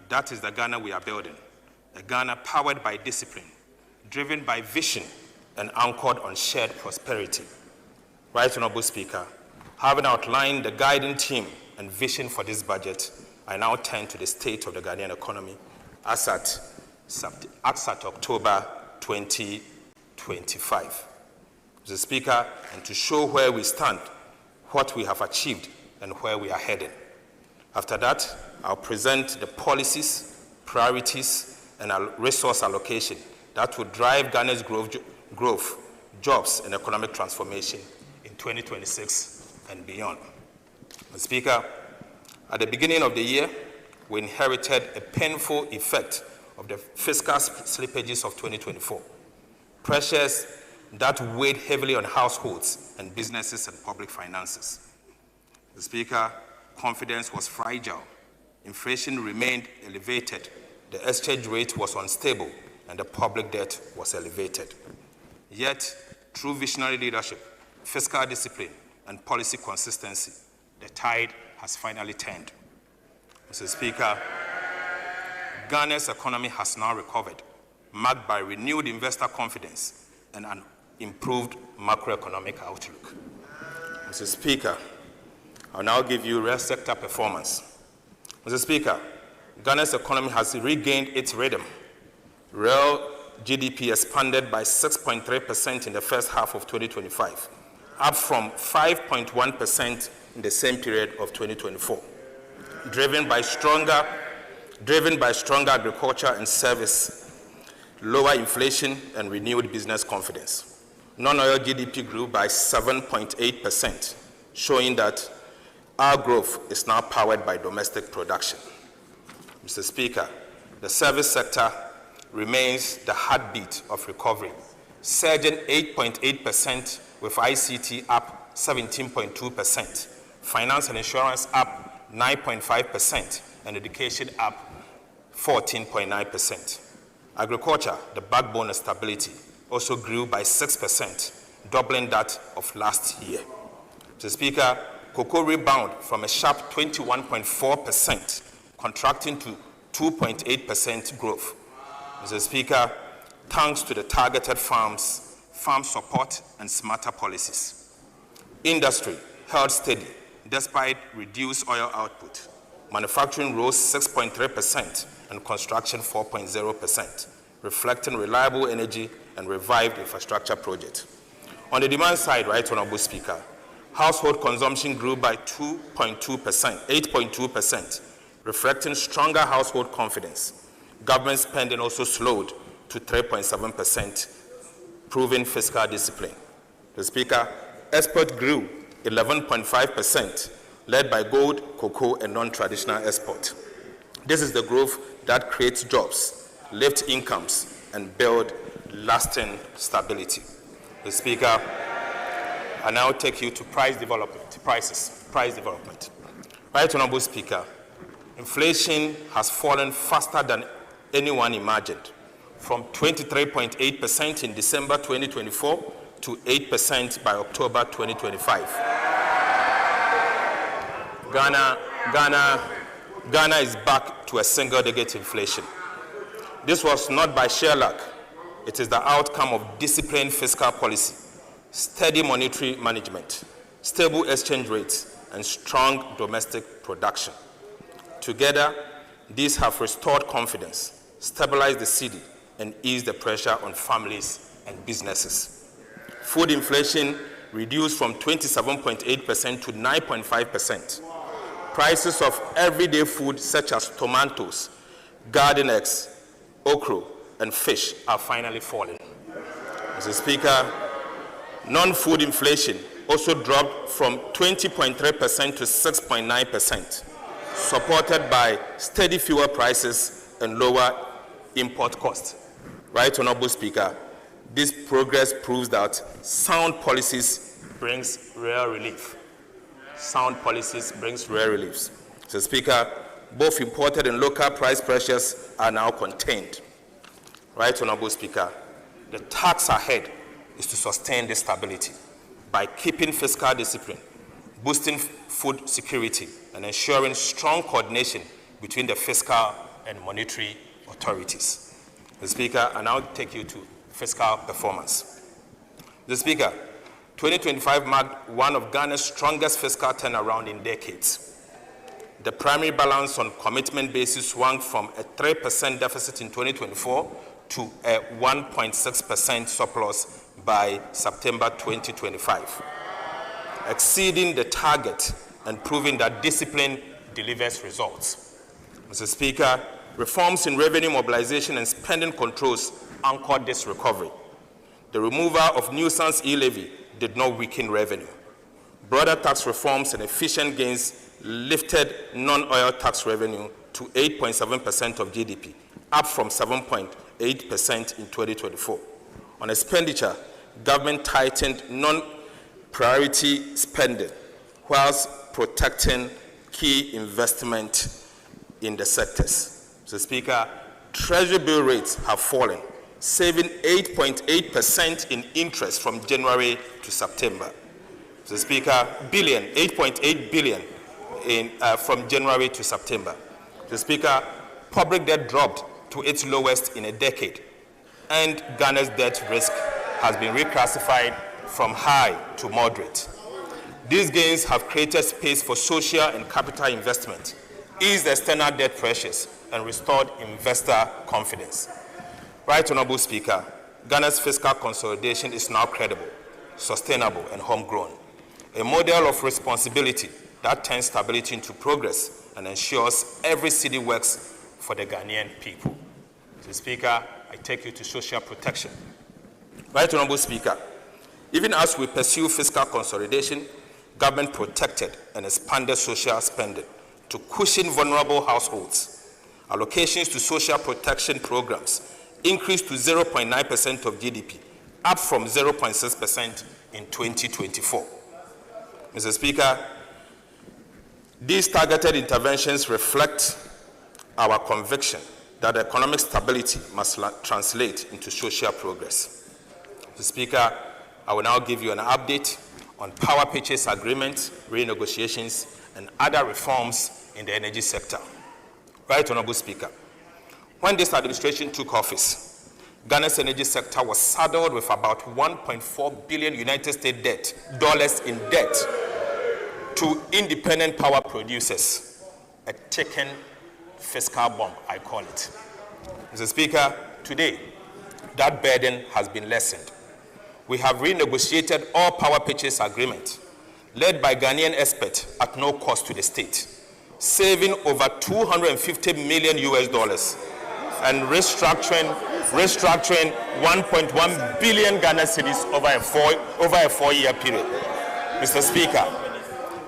that is the Ghana we are building, a Ghana powered by discipline, driven by vision, and anchored on shared prosperity. Right Honorable Speaker, having outlined the guiding theme and vision for this budget, I now turn to the state of the Ghanaian economy as at October 2025. Mr. Speaker, and to show where we stand, what we have achieved, and where we are heading. After that, I'll present the policies, priorities, and resource allocation that will drive Ghana's growth, jobs, and economic transformation in 2026 and beyond. Mr. Speaker, at the beginning of the year, we inherited a painful effect of the fiscal slippages of 2024, pressures that weighed heavily on households and businesses and public finances. Mr. Speaker, confidence was fragile, inflation remained elevated, the exchange rate was unstable, and the public debt was elevated. Yet, through visionary leadership, fiscal discipline, and policy consistency, the tide has finally turned. Mr. Speaker, Ghana's economy has now recovered, marked by renewed investor confidence and an improved macroeconomic outlook. Mr. Speaker, I'll now give you real sector performance. Mr. Speaker, Ghana's economy has regained its rhythm. Real GDP expanded by 6.3% in the first half of 2025, up from 5.1% in the same period of 2024, driven by stronger agriculture and service, lower inflation, and renewed business confidence. Non-oil GDP grew by 7.8%, showing that our growth is now powered by domestic production. Mr. Speaker, the service sector remains the heartbeat of recovery, surging 8.8% with ICT up 17.2%, finance and insurance up 9.5%, and education up 14.9%. Agriculture, the backbone of stability, also grew by 6%, doubling that of last year. Mr. Speaker, cocoa rebound from a sharp 21.4%, contracting to 2.8% growth. Mr. Speaker, thanks to the targeted farm support, and smarter policies. Industry held steady despite reduced oil output. Manufacturing rose 6.3% and construction 4.0%, reflecting reliable energy and revived infrastructure projects. On the demand side, Right Honorable Speaker, household consumption grew by 8.2%, reflecting stronger household confidence. Government spending also slowed to 3.7%, proving fiscal discipline. The Speaker, export grew 11.5%, led by gold, cocoa, and non-traditional export. This is the growth that creates jobs, lifts incomes, and builds lasting stability. The Speaker, I now take you to price development. Right Honorable Speaker, inflation has fallen faster than anyone imagined, from 23.8% in December 2024 to 8% by October 2025. Ghana is back to a single-digit inflation. This was not by sheer luck. It is the outcome of disciplined fiscal policy, steady monetary management, stable exchange rates, and strong domestic production. Together, these have restored confidence, stabilized the cedi, and eased the pressure on families and businesses. Food inflation reduced from 27.8% to 9.5%. Prices of everyday food such as tomatoes, garden eggs, okra, and fish are finally falling. Mr. Speaker, non-food inflation also dropped from 20.3% to 6.9%, supported by steady fuel prices and lower import costs. Right Honorable Speaker, this progress proves that sound policies brings real relief. Sound policies brings real reliefs. So Speaker, both imported and local price pressures are now contained. Right Honorable Speaker, the task ahead is to sustain this stability by keeping fiscal discipline, boosting food security, and ensuring strong coordination between the fiscal and monetary authorities. Mr. Speaker, I now take you to fiscal performance. Mr. Speaker, 2025 marked one of Ghana's strongest fiscal turnaround in decades. The primary balance on commitment basis swung from a 3% deficit in 2024 to a 1.6% surplus by September 2025, exceeding the target and proving that discipline delivers results. Mr. Speaker, reforms in revenue mobilization and spending controls anchored this recovery. The removal of nuisance e-levy did not weaken revenue. Broader tax reforms and efficient gains lifted non-oil tax revenue to 8.7% of GDP, up from 7.8% in 2024. On expenditure, government tightened non-priority spending whilst protecting key investment in the sectors. Mr. Speaker, Treasury bill rates have fallen, saving 8.8% in interest from January to September. Mr. Speaker, 8.8 billion from January to September. Mr. Speaker, public debt dropped to its lowest in a decade, and Ghana's debt risk has been reclassified from high to moderate. These gains have created space for social and capital investment, eased external debt pressures, and restored investor confidence. Right Honorable Speaker, Ghana's fiscal consolidation is now credible, sustainable, and homegrown, a model of responsibility that turns stability into progress and ensures every city works for the Ghanaian people. Mr. Speaker, I take you to social protection. Right Honorable Speaker, even as we pursue fiscal consolidation, government protected and expanded social spending to cushion vulnerable households. Allocations to social protection programs increased to 0.9% of GDP, up from 0.6% in 2024. Mr. Speaker, these targeted interventions reflect our conviction that economic stability must translate into social progress. Mr. Speaker, I will now give you an update on power purchase agreements, renegotiations, and other reforms in the energy sector. Right Honorable Speaker, when this administration took office, Ghana's energy sector was saddled with about $1.4 billion United States dollars in debt to independent power producers, a ticking fiscal bomb, I call it. Mr. Speaker, today, that burden has been lessened. We have renegotiated all power purchase agreements, led by Ghanaian experts at no cost to the state, saving over $250 million and restructuring 1.1 billion Ghana cedis over a four-year period. Mr. Speaker,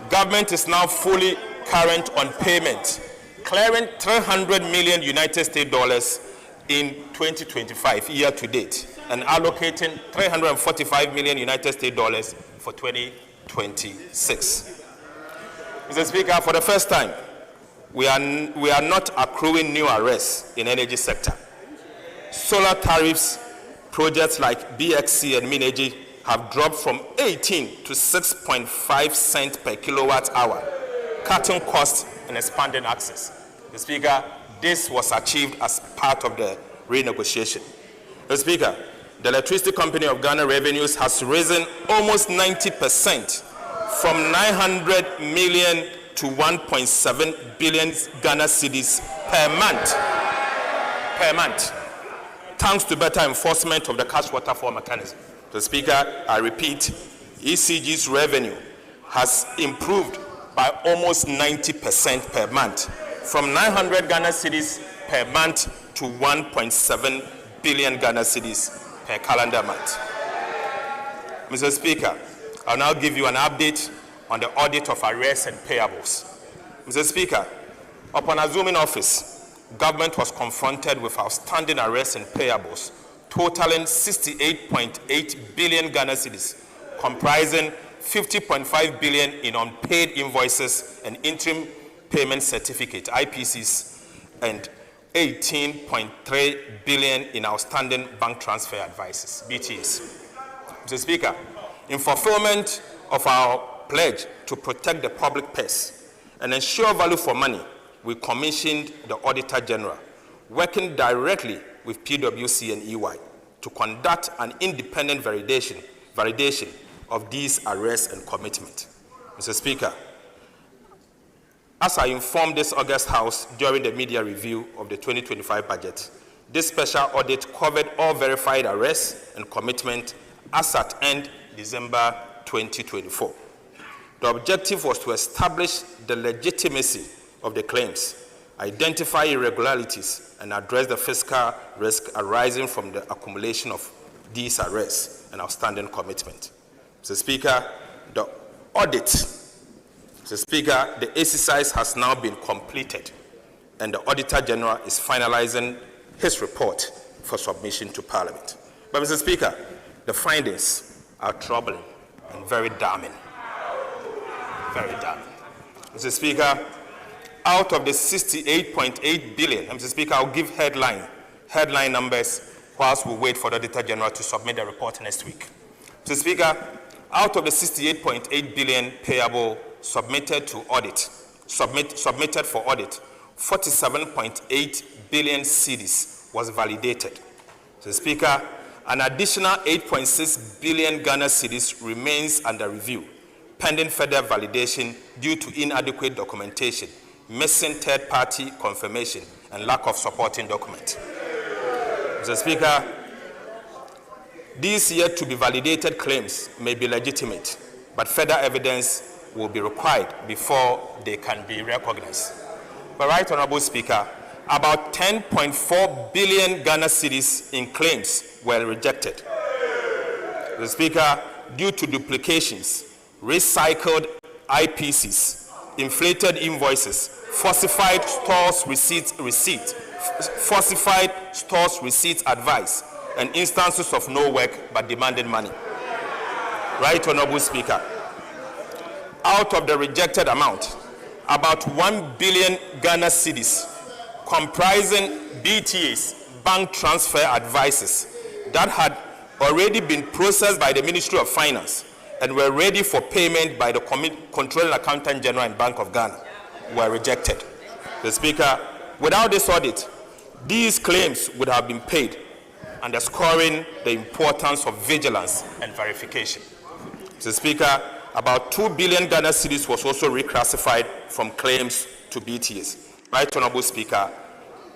government is now fully current on payment, clearing $300 million United States dollars in 2025 year to date, and allocating $345 million United States dollars for 2026. Mr. Speaker, for the first time, we are not accruing new arrests in energy sector. Solar tariffs, projects like BXC and Mineji have dropped from 18 to 6.5 cents per kilowatt hour, cutting costs and expanding access. Mr. Speaker, this was achieved as part of the renegotiation. Mr. Speaker, the Electricity Company of Ghana revenues has risen almost 90%, from 900 million to 1.7 billion Ghana cedis per month, thanks to better enforcement of the cash waterfall mechanism. Mr. Speaker, I repeat, ECG's revenue has improved by almost 90% per month, from 900 Ghana cedis per month to 1.7 billion Ghana cedis per calendar month. Mr. Speaker, I'll now give you an update on the audit of arrears and payables. Mr. Speaker, upon assuming office, government was confronted with outstanding arrears and payables totaling 68.8 billion Ghana cedis, comprising 50.5 billion in unpaid invoices and interim payment certificate, IPCs, and 18.3 billion in outstanding bank transfer advices, BTs. Mr. Speaker, in fulfillment of our pledge to protect the public purse and ensure value for money, we commissioned the Auditor General working directly with PwC and EY to conduct an independent validation of these arrests and commitment. Mr. Speaker, as I informed this August House during the media review of the 2025 budget, this special audit covered all verified arrests and commitment as at end December 2024. The objective was to establish the legitimacy of the claims, identify irregularities, and address the fiscal risk arising from the accumulation of these arrests and outstanding commitment. Mr. Speaker, the exercise has now been completed, and the Auditor General is finalizing his report for submission to Parliament. But, Mr. Speaker, the findings are troubling and very damning. Very damning. Mr. Speaker, out of the 68.8 billion, Mr. Speaker, I'll give headline numbers whilst we wait for the Auditor General to submit the report next week. Mr. Speaker, out of the 68.8 billion payable submitted for audit, 47.8 billion cedis was validated. Mr. Speaker, an additional 8.6 billion Ghana cedis remains under review, pending further validation due to inadequate documentation, missing third-party confirmation, and lack of supporting document. Mr. Speaker, these yet to be validated claims may be legitimate, but further evidence will be required before they can be recognized. But, Right Honorable Speaker, about 10.4 billion Ghana cedis in claims were rejected. Mr. Speaker, due to duplications, recycled IPCs, inflated invoices, falsified stores receipts advice, and instances of no work but demanded money. Right Honorable Speaker, out of the rejected amount, about 1 billion Ghana cedis, comprising BTAs, bank transfer advices, that had already been processed by the Ministry of Finance and were ready for payment by the Controlling Accountant General and Bank of Ghana, were rejected. The Speaker, without this audit, these claims would have been paid, underscoring the importance of vigilance and verification. Mr. Speaker, about 2 billion Ghana cedis was also reclassified from claims to BTS. Right Honorable Speaker,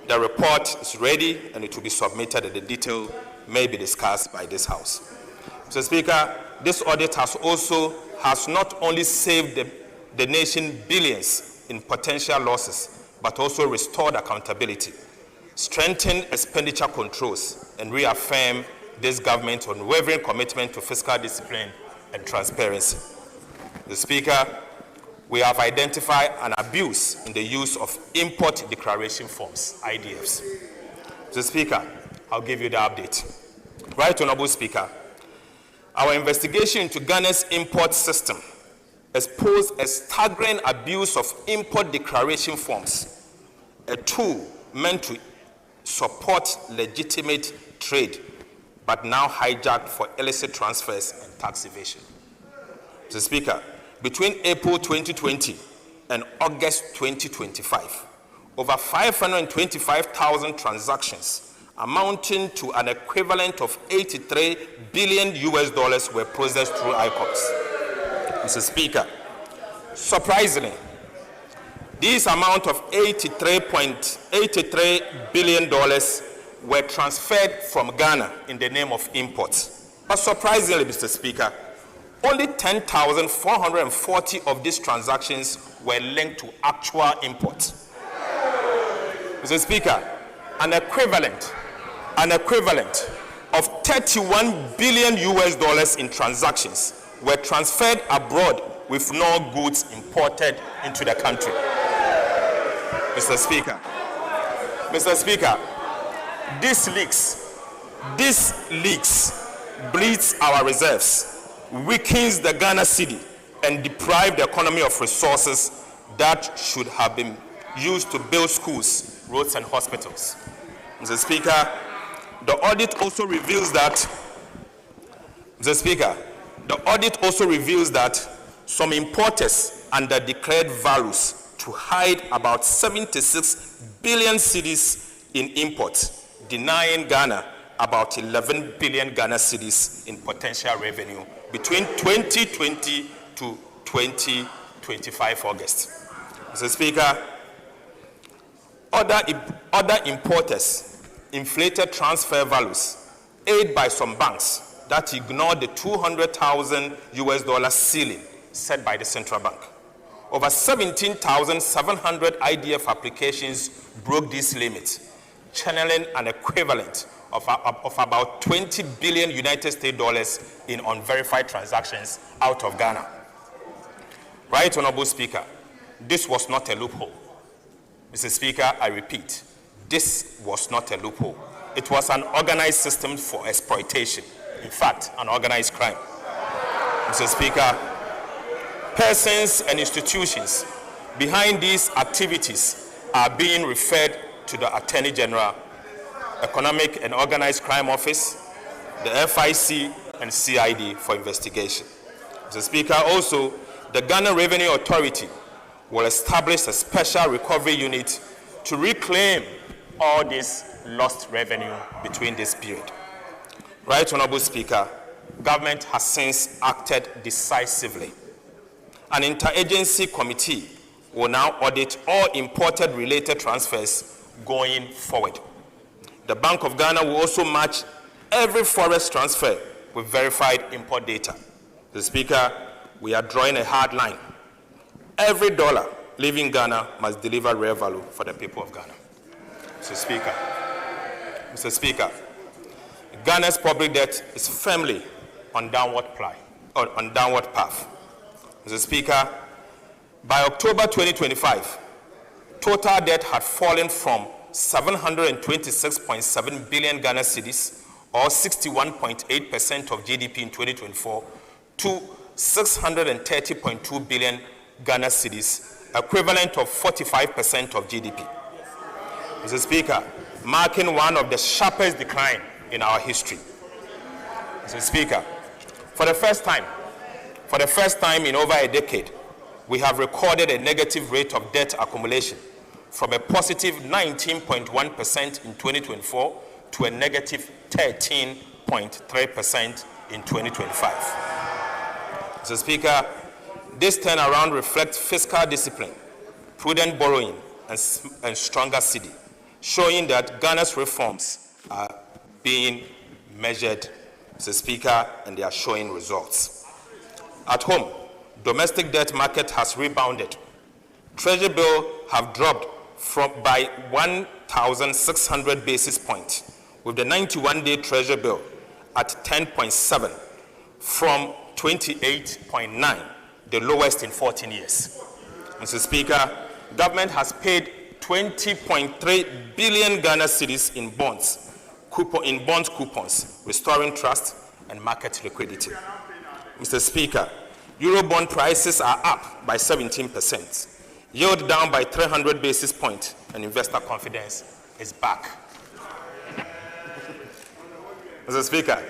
the report is ready and it will be submitted and the detail may be discussed by this House. Mr. Speaker, this audit has not only saved the nation billions in potential losses, but also restored accountability, strengthened expenditure controls, and reaffirmed this government's unwavering commitment to fiscal discipline and transparency. Mr. Speaker, we have identified an abuse in the use of import declaration forms, IDFs. Mr. Speaker, I'll give you the update. Right Honorable Speaker, our investigation into Ghana's import system exposed a staggering abuse of import declaration forms, a tool meant to support legitimate trade, but now hijacked for illicit transfers and tax evasion. Mr. Speaker, between April 2020 and August 2025, over 525,000 transactions amounting to an equivalent of $83 billion were processed through ICOPS. Mr. Speaker, surprisingly, this amount of $83 billion were transferred from Ghana in the name of imports. But surprisingly, Mr. Speaker, only 10,440 of these transactions were linked to actual imports. Mr. Speaker, an equivalent of $31 billion in transactions were transferred abroad with no goods imported into the country. Mr. Speaker, this leaks bleeds our reserves, weakens the Ghana cedi, and deprive the economy of resources that should have been used to build schools, roads, and hospitals. Mr. Speaker, the audit also reveals that some importers underdeclared values to hide about 76 billion cedis in imports, denying Ghana about 11 billion Ghana cedis in potential revenue between 2020 to 2025 August. Mr. Speaker, other importers inflated transfer values, aided by some banks that ignored the $200,000 ceiling set by the central bank. Over 17,700 IDF applications broke this limit, channeling an equivalent of about 20 billion United States dollars in unverified transactions out of Ghana. Right, Honorable Speaker, this was not a loophole. Mr. Speaker, I repeat, this was not a loophole. It was an organized system for exploitation. In fact, an organized crime. Mr. Speaker, persons and institutions behind these activities are being referred to the Attorney General, Economic and Organized Crime Office, the FIC, and CID for investigation. Mr. Speaker, also, the Ghana Revenue Authority will establish a special recovery unit to reclaim all this lost revenue between this period. Right, Honorable Speaker, government has since acted decisively. An interagency committee will now audit all imported related transfers going forward. The Bank of Ghana will also match every forest transfer with verified import data. Mr. Speaker, we are drawing a hard line. Every dollar leaving Ghana must deliver real value for the people of Ghana. Mr. Speaker, Ghana's public debt is firmly on downward path. Mr. Speaker, by October 2025, total debt had fallen from 726.7 billion Ghana cedis, or 61.8% of GDP in 2024, to 630.2 billion Ghana cedis, equivalent of 45% of GDP. Mr. Speaker, marking one of the sharpest decline in our history. Mr. Speaker, for the first time in over a decade, we have recorded a negative rate of debt accumulation from a positive 19.1% in 2024 to a negative 13.3% in 2025. Mr. Speaker, this turnaround reflects fiscal discipline, prudent borrowing, and stronger cedi, showing that Ghana's reforms are being measured, Mr. Speaker, and they are showing results. At home, domestic debt market has rebounded. Treasury bill have dropped by 1,600 basis points, with the 91-day Treasury bill at 10.7 from 28.9, the lowest in 14 years. Mr. Speaker, government has paid 20.3 billion Ghana cedis in bond coupons, restoring trust and market liquidity. Mr. Speaker, Eurobond prices are up by 17%, yield down by 300 basis points, and investor confidence is back. Mr. Speaker,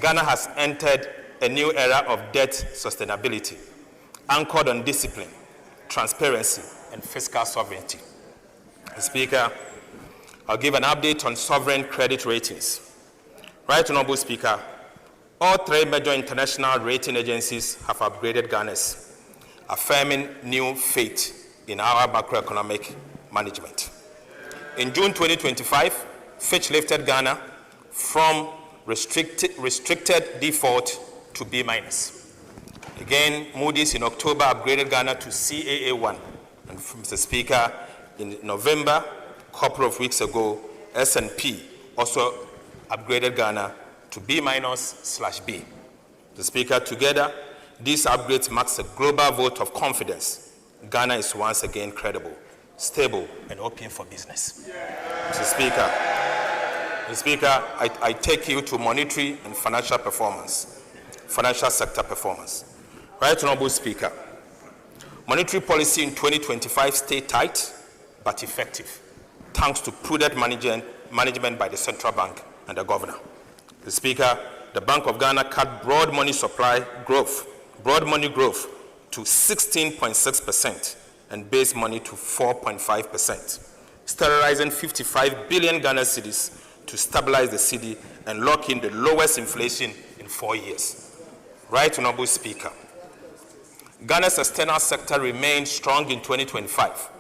Ghana has entered a new era of debt sustainability, anchored on discipline, transparency, and fiscal sovereignty. Mr. Speaker, I'll give an update on sovereign credit ratings. Right, Honorable Speaker, all three major international rating agencies have upgraded Ghana's, affirming new faith in our macroeconomic management. In June 2025, Fitch lifted Ghana from restricted default to B-. Again, Moody's in October upgraded Ghana to CAA1. And Mr. Speaker, in November, a couple of weeks ago, S&P also upgraded Ghana to B-/B. The Speaker, together, these upgrades marks a global vote of confidence. Ghana is once again credible, stable, and open for business. Mr. Speaker, I take you to monetary and financial sector performance. Right, Honorable Speaker, monetary policy in 2025 stayed tight but effective, thanks to prudent management by the central bank and the governor. The Speaker, the Bank of Ghana cut broad money growth to 16.6% and base money to 4.5%. sterilizing 55 billion Ghana cedis to stabilize the cedi and lock in the lowest inflation in 4 years. Right Honorable Speaker, Ghana's external sector remained strong in 2025.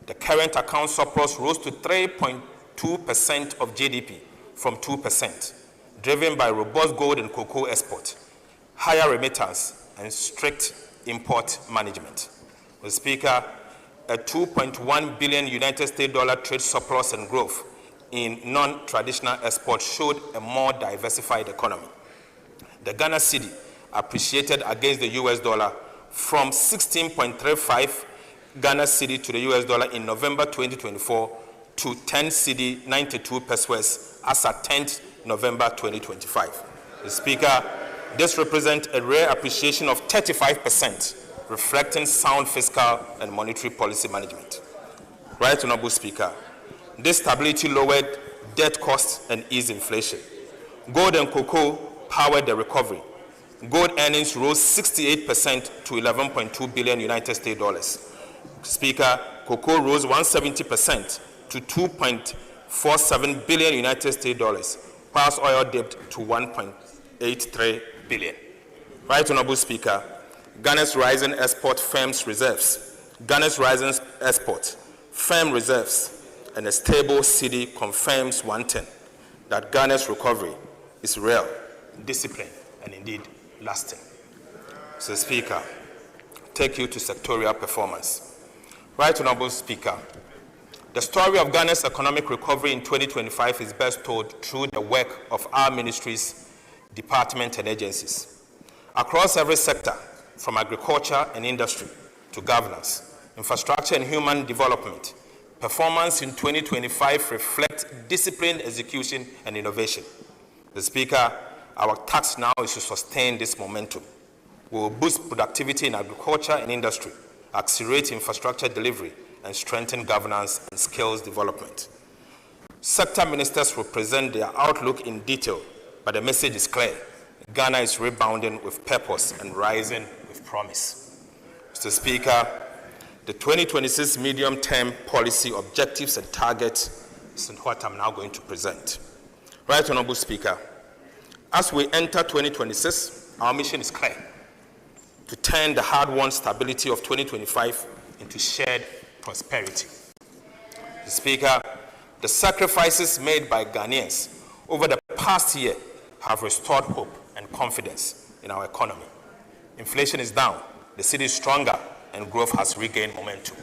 The current account surplus rose to 3.2% of GDP from 2%, driven by robust gold and cocoa export, higher remittance, and strict import management. Mr. Speaker, a $2.1 billion United States dollar trade surplus and growth in non-traditional exports showed a more diversified economy. The Ghana cedi appreciated against the US dollar from 16.35 Ghana cedi to the US dollar in November 2024 to 10 cedi 92 pesos as at 10th November 2025. Mr. Speaker, this represents a rare appreciation of 35%, reflecting sound fiscal and monetary policy management. Right Honorable Speaker, this stability lowered debt costs and eased inflation. Gold and cocoa powered the recovery. Gold earnings rose 68% to 11.2 billion United States dollars. Speaker, cocoa rose 170% to 2.47 billion United States dollars, whilst oil dipped to 1.83 billion. Right Honorable Speaker, Ghana's rising export firms reserves, Ghana's rising export firm reserves, and a stable cedi confirms one thing, that Ghana's recovery is real, disciplined, and indeed lasting. Mr. Speaker, take you to sectorial performance. Right Honorable Speaker, the story of Ghana's economic recovery in 2025 is best told through the work of our ministries, departments, and agencies. Across every sector, from agriculture and industry to governance, infrastructure and human development, performance in 2025 reflects disciplined execution and innovation. The Speaker, our task now is to sustain this momentum. We will boost productivity in agriculture and industry, accelerate infrastructure delivery, and strengthen governance and skills development. Sector ministers will present their outlook in detail, but the message is clear. Ghana is rebounding with purpose and rising with promise. Mr. Speaker, the 2026 medium-term policy objectives and targets is what I'm now going to present. Right Honorable Speaker, as we enter 2026, our mission is clear: to turn the hard-won stability of 2025 into shared prosperity. Mr. Speaker, the sacrifices made by Ghanaians over the past year have restored hope and confidence in our economy. Inflation is down, the cedi is stronger, and growth has regained momentum.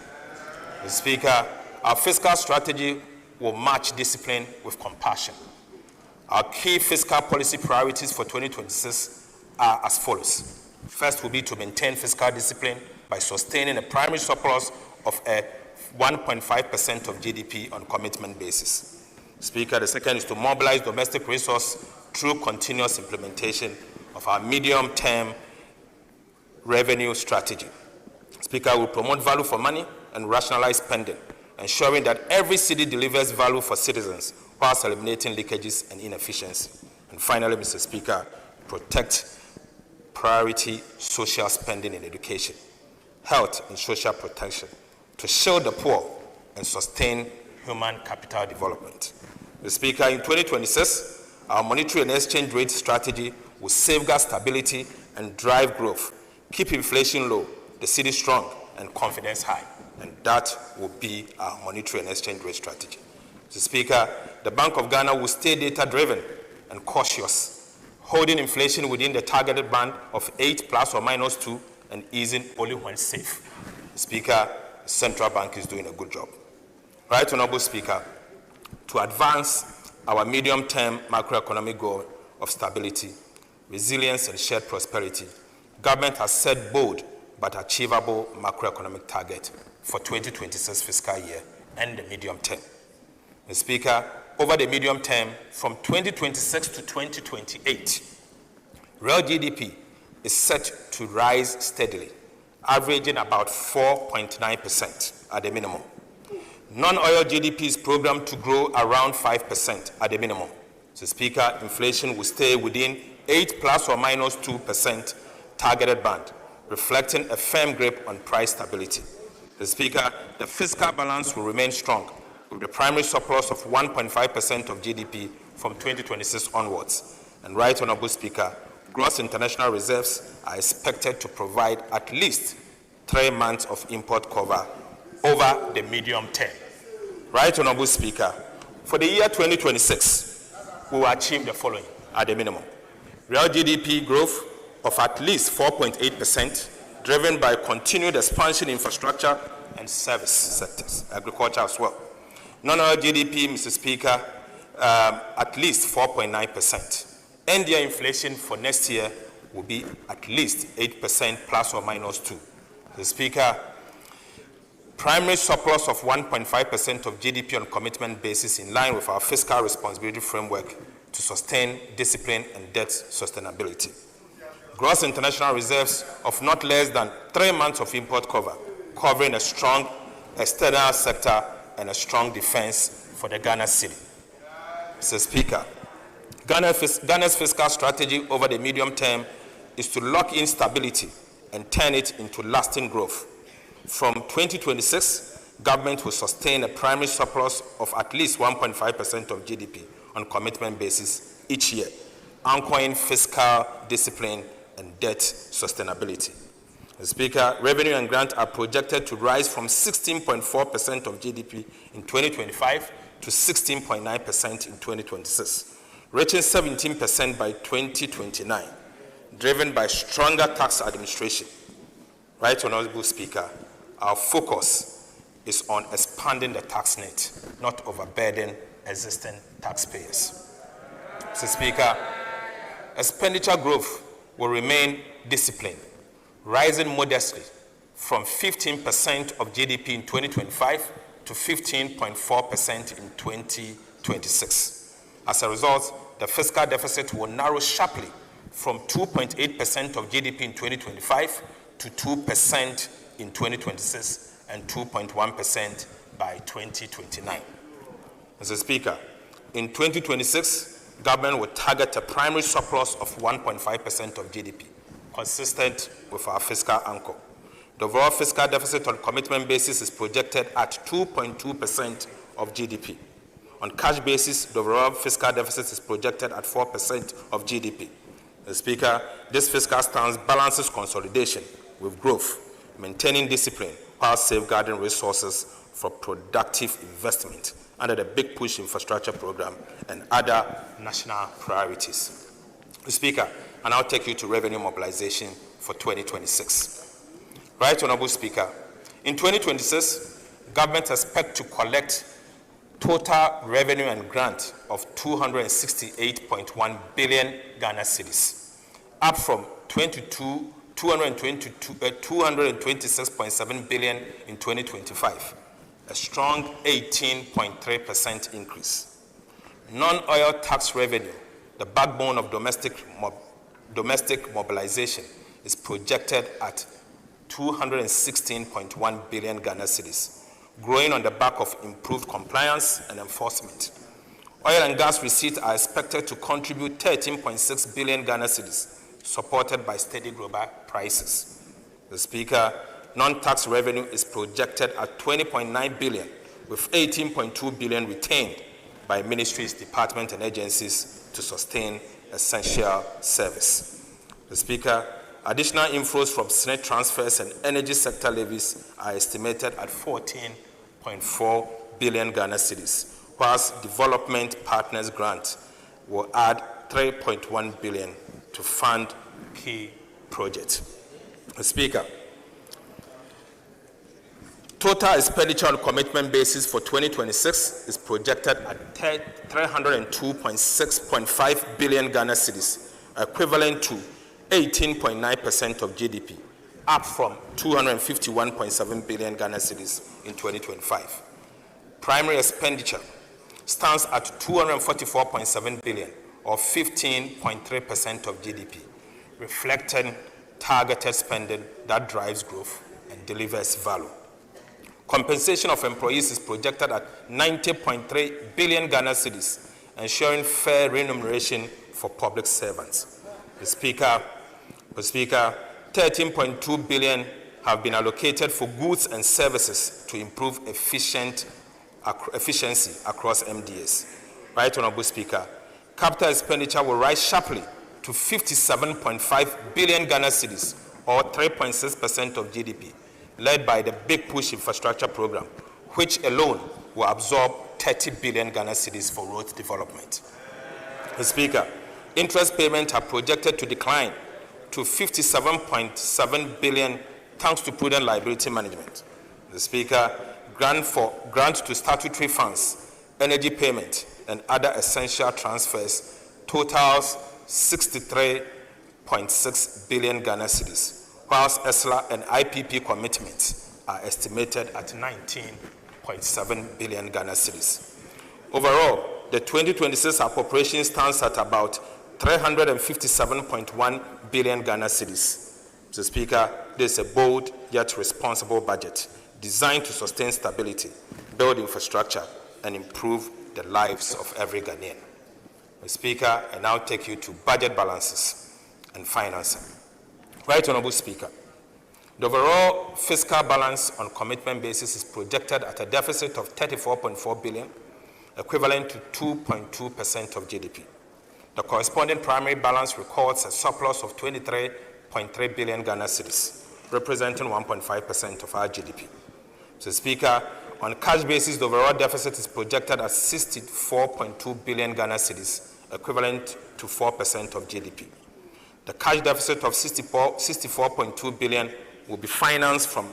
Mr. Speaker, our fiscal strategy will match discipline with compassion. Our key fiscal policy priorities for 2026 are as follows. First will be to maintain fiscal discipline by sustaining a primary surplus of a 1.5% of GDP on commitment basis. Speaker, the second is to mobilize domestic resources through continuous implementation of our medium-term revenue strategy. Speaker, will promote value for money and rationalize spending, ensuring that every cedi delivers value for citizens whilst eliminating leakages and inefficiency. And finally, Mr. Speaker, protect priority social spending in education, health, and social protection to shield the poor and sustain human capital development. Mr. Speaker, in 2026, our monetary and exchange rate strategy will safeguard stability and drive growth, keep inflation low, the cedi strong, and confidence high. And that will be our monetary and exchange rate strategy. Mr. Speaker, the Bank of Ghana will stay data-driven and cautious, holding inflation within the targeted band of 8 ± 2 and easing only when safe. Speaker, the central bank is doing a good job. Right Honorable Speaker, to advance our medium-term macroeconomic goal of stability, resilience, and shared prosperity, government has set bold but achievable macroeconomic target for 2026 fiscal year and the medium term. Mr. Speaker, over the medium term, from 2026 to 2028, real GDP is set to rise steadily, averaging about 4.9% at the minimum. Non-oil GDP is programmed to grow around 5% at the minimum. So, Speaker, inflation will stay within 8 ± 2% targeted band, reflecting a firm grip on price stability. The Speaker, the fiscal balance will remain strong, with a primary surplus of 1.5% of GDP from 2026 onwards. And Right Honourable Speaker, gross international reserves are expected to provide at least 3 months of import cover over the medium term. Right Honourable Speaker, for the year 2026, we will achieve the following at the minimum. Real GDP growth of at least 4.8%, driven by continued expansion in infrastructure and service sectors, agriculture as well. Non-oil GDP, Mr. Speaker, at least 4.9%. NDI inflation for next year will be at least 8% plus or minus 2. Mr. Speaker, primary surplus of 1.5% of GDP on commitment basis in line with our fiscal responsibility framework to sustain discipline and debt sustainability. Gross international reserves of not less than 3 months of import cover, covering a strong external sector and a strong defense for the Ghana city. Mr. Speaker, Ghana's fiscal strategy over the medium term is to lock in stability and turn it into lasting growth. From 2026, government will sustain a primary surplus of at least 1.5% of GDP on commitment basis each year, anchoring fiscal discipline and debt sustainability. Mr. Speaker, revenue and grant are projected to rise from 16.4% of GDP in 2025 to 16.9% in 2026, reaching 17% by 2029, driven by stronger tax administration. Right Honourable Speaker, our focus is on expanding the tax net, not overburden existing taxpayers. Mr. Speaker, expenditure growth will remain disciplined, rising modestly from 15% of GDP in 2025 to 15.4% in 2026. As a result, the fiscal deficit will narrow sharply from 2.8% of GDP in 2025 to 2% in 2026 and 2.1% by 2029. Mr. Speaker, in 2026, government will target a primary surplus of 1.5% of GDP, consistent with our fiscal anchor. The overall fiscal deficit on commitment basis is projected at 2.2% of GDP. On cash basis, the overall fiscal deficit is projected at 4% of GDP. Mr. Speaker, this fiscal stance balances consolidation with growth, maintaining discipline while safeguarding resources for productive investment under the Big Push Infrastructure Program and other national priorities. Mr. Speaker, I now take you to revenue mobilization for 2026. Right Honourable Speaker, in 2026, government expects to collect total revenue and grant of 268.1 billion Ghana cedis, up from 226.7 billion in 2025, a strong 18.3% increase. Non-oil tax revenue, the backbone of domestic mobilization, is projected at 216.1 billion Ghana cedis, growing on the back of improved compliance and enforcement. Oil and gas receipts are expected to contribute 13.6 billion Ghana cedis, supported by steady global prices. The Speaker, non-tax revenue is projected at 20.9 billion, with 18.2 billion retained by ministries, departments, and agencies to sustain essential service. The Speaker, additional inflows from SNET transfers and energy sector levies are estimated at 14.4 billion Ghana cedis, whilst development partners grant will add 3.1 billion to fund key projects. The Speaker, total expenditure on commitment basis for 2026 is projected at 302.6.5 billion Ghana cedis, equivalent to 18.9% of GDP, up from 251.7 billion Ghana cedis in 2025. Primary expenditure stands at 244.7 billion, or 15.3% of GDP, reflecting targeted spending that drives growth and delivers value. Compensation of employees is projected at 90.3 billion Ghana cedis, ensuring fair remuneration for public servants. The Speaker, 13.2 billion have been allocated for goods and services to improve efficient efficiency across MDAs. Right, Honorable Speaker, capital expenditure will rise sharply to 57.5 billion Ghana cedis, or 3.6% of GDP, led by the Big Push Infrastructure Program, which alone will absorb 30 billion Ghana cedis for road development. Mr. Speaker, interest payments are projected to decline to 57.7 billion thanks to prudent liability management. Mr. Speaker, grant to statutory funds, energy payment, and other essential transfers totals 63.6 billion Ghana cedis, whilst ESLA and IPP commitments are estimated at 19.7 billion Ghana cedis. Overall, the 2026 appropriation stands at about 357.1 billion Ghana cedis. Mr. Speaker, this is a bold yet responsible budget designed to sustain stability, build infrastructure, and improve the lives of every Ghanaian. Mr. Speaker, I now take you to budget balances and financing. Right, Honorable Speaker, the overall fiscal balance on commitment basis is projected at a deficit of 34.4 billion, equivalent to 2.2% of GDP. The corresponding primary balance records a surplus of 23.3 billion Ghana cedis, representing 1.5% of our GDP. Mr. Speaker, on cash basis, the overall deficit is projected at 64.2 billion Ghana cedis, equivalent to 4% of GDP. The cash deficit of 64.2 billion will be financed from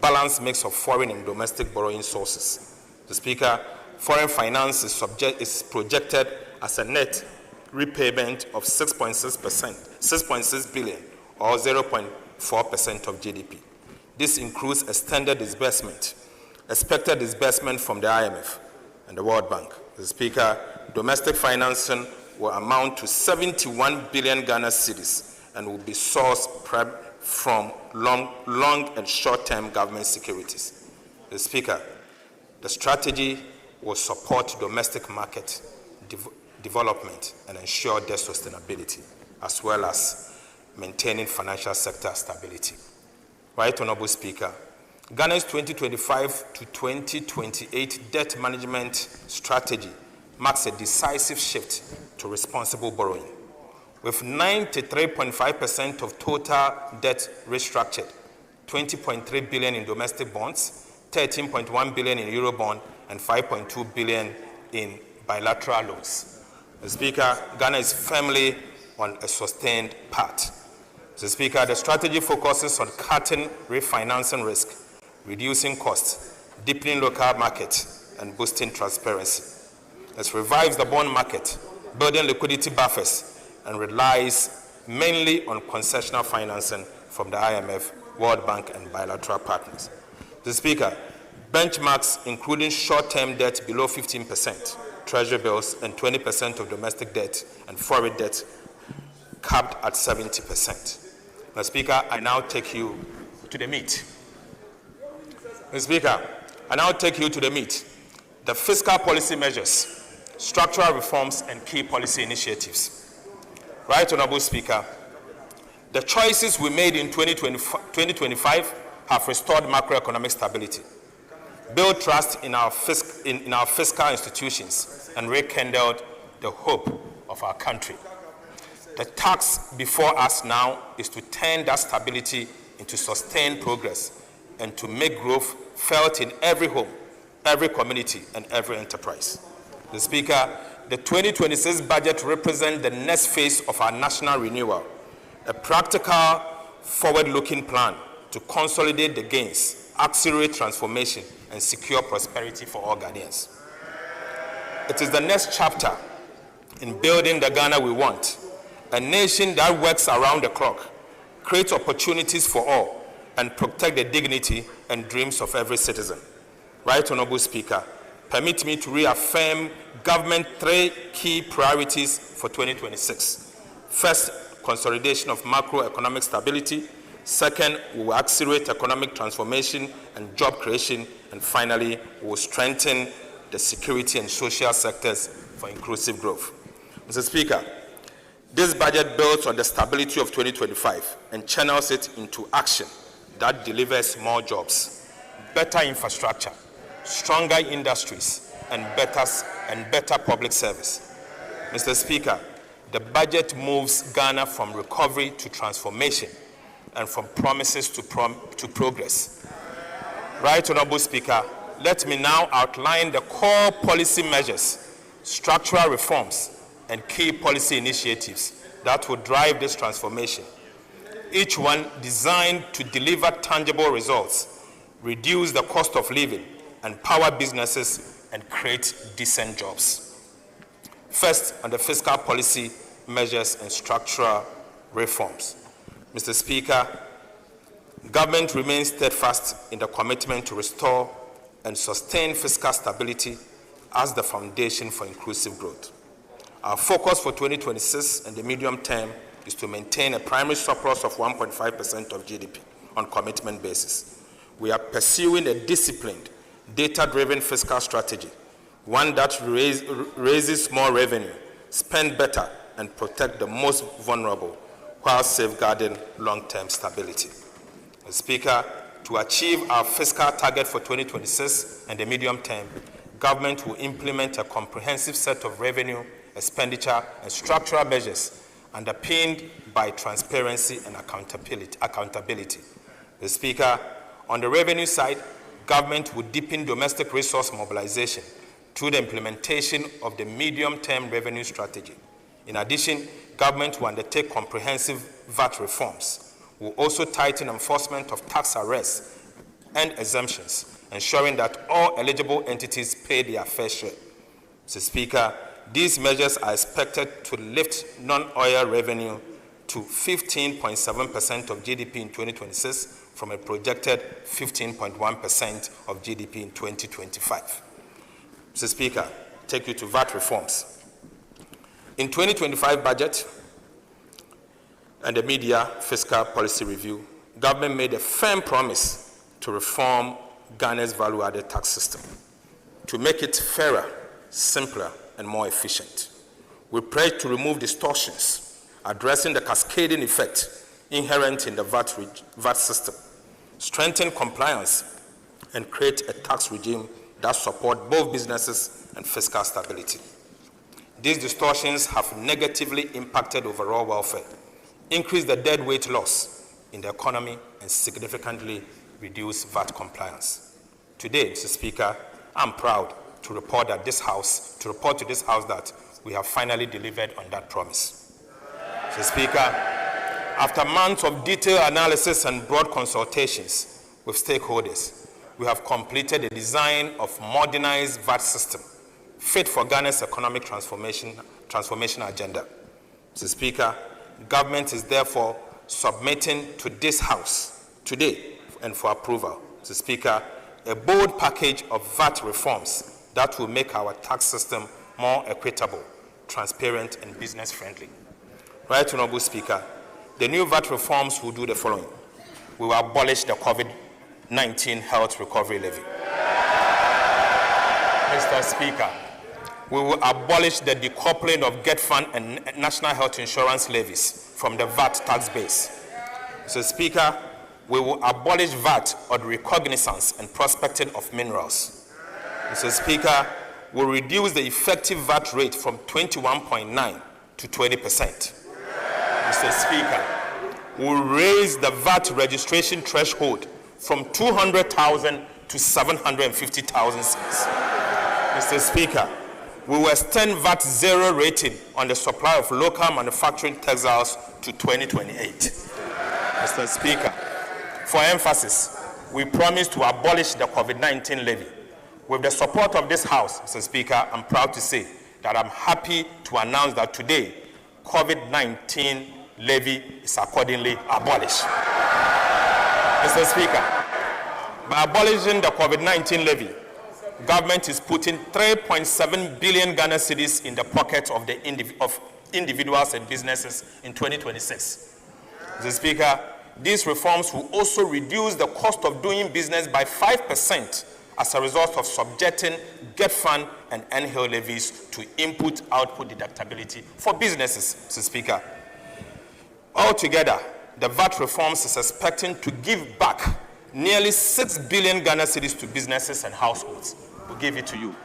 balanced mix of foreign and domestic borrowing sources. Mr. Speaker, foreign finance is projected as a net repayment of 6.6 billion, or 0.4% of GDP. This includes extended disbursement, expected disbursement from the IMF and the World Bank. Mr. Speaker, domestic financing will amount to 71 billion Ghana cedis and will be sourced from long and short-term government securities. Mr. Speaker, the strategy will support domestic market development and ensure their sustainability, as well as maintaining financial sector stability. Right, Honorable Speaker, Ghana's 2025 to 2028 debt management strategy marks a decisive shift to responsible borrowing. With 93.5% of total debt restructured, 20.3 billion in domestic bonds, 13.1 billion in Eurobond, and 5.2 billion in bilateral loans. Mr. Speaker, Ghana is firmly on a sustained path. Mr. Speaker, the strategy focuses on cutting refinancing risk, reducing costs, deepening local markets, and boosting transparency. It revives the bond market, building liquidity buffers, and relies mainly on concessional financing from the IMF, World Bank, and bilateral partners. Mr. Speaker, benchmarks including short-term debt below 15%, treasury bills, and 20% of domestic debt and foreign debt capped at 70%. Mr. Speaker, I now take you to the meat. Mr. Speaker, I now take you to the meat. The fiscal policy measures, structural reforms, and key policy initiatives. Right, Honorable Speaker, the choices we made in 2025 have restored macroeconomic stability, built trust in our fiscal institutions, and rekindled the hope of our country. The task before us now is to turn that stability into sustained progress and to make growth felt in every home, every community, and every enterprise. Mr. Speaker, the 2026 budget represents the next phase of our national renewal, a practical, forward-looking plan to consolidate the gains, accelerate transformation, and secure prosperity for all Ghanaians. It is the next chapter in building the Ghana we want, a nation that works around the clock, creates opportunities for all, and protect the dignity and dreams of every citizen. Right, Honorable Speaker, permit me to reaffirm government 3 key priorities for 2026. First, consolidation of macroeconomic stability. Second, we will accelerate economic transformation and job creation. And finally, we will strengthen the security and social sectors for inclusive growth. Mr. Speaker, this budget builds on the stability of 2025 and channels it into action that delivers more jobs, better infrastructure, stronger industries, and better public service. Mr. Speaker, the budget moves Ghana from recovery to transformation and from promises to progress. Right Honorable Speaker, let me now outline the core policy measures, structural reforms, and key policy initiatives that will drive this transformation, each one designed to deliver tangible results, reduce the cost of living, empower businesses, and create decent jobs. First, on the fiscal policy measures and structural reforms. Mr. Speaker, government remains steadfast in the commitment to restore and sustain fiscal stability as the foundation for inclusive growth. Our focus for 2026 and the medium term is to maintain a primary surplus of 1.5% of GDP on commitment basis. We are pursuing a disciplined, data-driven fiscal strategy, one that raises more revenue, spend better, and protect the most vulnerable while safeguarding long-term stability. Mr. Speaker, to achieve our fiscal target for 2026 and the medium term, government will implement a comprehensive set of revenue, expenditure, and structural measures underpinned by transparency and accountability. Mr. Speaker, on the revenue side, government will deepen domestic resource mobilization through the implementation of the medium-term revenue strategy. In addition, government will undertake comprehensive VAT reforms. Will also tighten enforcement of tax arrests and exemptions, ensuring that all eligible entities pay their fair share. Mr. Speaker, these measures are expected to lift non-oil revenue to 15.7% of GDP in 2026 from a projected 15.1% of GDP in 2025. Mr. Speaker, take you to VAT reforms. In 2025 budget and the media fiscal policy review, government made a firm promise to reform Ghana's value-added tax system to make it fairer, simpler, and more efficient. We pledge to remove distortions, addressing the cascading effect inherent in the VAT system, strengthen compliance, and create a tax regime that supports both businesses and fiscal stability. These distortions have negatively impacted overall welfare, increased the deadweight loss in the economy, and significantly reduced VAT compliance. Today, Mr. Speaker, I'm proud to report to this House that we have finally delivered on that promise. Mr. Speaker, after months of detailed analysis and broad consultations with stakeholders, we have completed the design of modernized VAT system fit for Ghana's economic transformation agenda. Mr. Speaker, government is therefore submitting to this House today and for approval, Mr. Speaker, a bold package of VAT reforms that will make our tax system more equitable, transparent, and business-friendly. Right Honorable Speaker, the new VAT reforms will do the following. We will abolish the COVID-19 health recovery levy. Mr. Speaker, we will abolish the decoupling of Kessben and national health insurance levies from the VAT tax base. Mr. Speaker, we will abolish VAT on recognizance and prospecting of minerals. Mr. Speaker, we will reduce the effective VAT rate from 21.9% to 20%. Mr. Speaker, we will raise the VAT registration threshold from 200,000 to 750,000 cedis. Mr. Speaker, we will extend VAT zero rating on the supply of local manufacturing textiles to 2028. Mr. Speaker, for emphasis, we promise to abolish the COVID-19 levy. With the support of this House, Mr. Speaker, I'm proud to say that I'm happy to announce that today, COVID-19 levy is accordingly abolished. Mr. Speaker, by abolishing the COVID-19 levy, government is putting 3.7 billion Ghana cedis in the pockets of individuals and businesses in 2026. Mr. Speaker, these reforms will also reduce the cost of doing business by 5% as a result of subjecting Kessben and NHIL levies to input-output deductibility for businesses, Mr. Speaker. Altogether, the VAT reforms is expecting to give back nearly 6 billion Ghana cedis to businesses and households. We'll give it to you.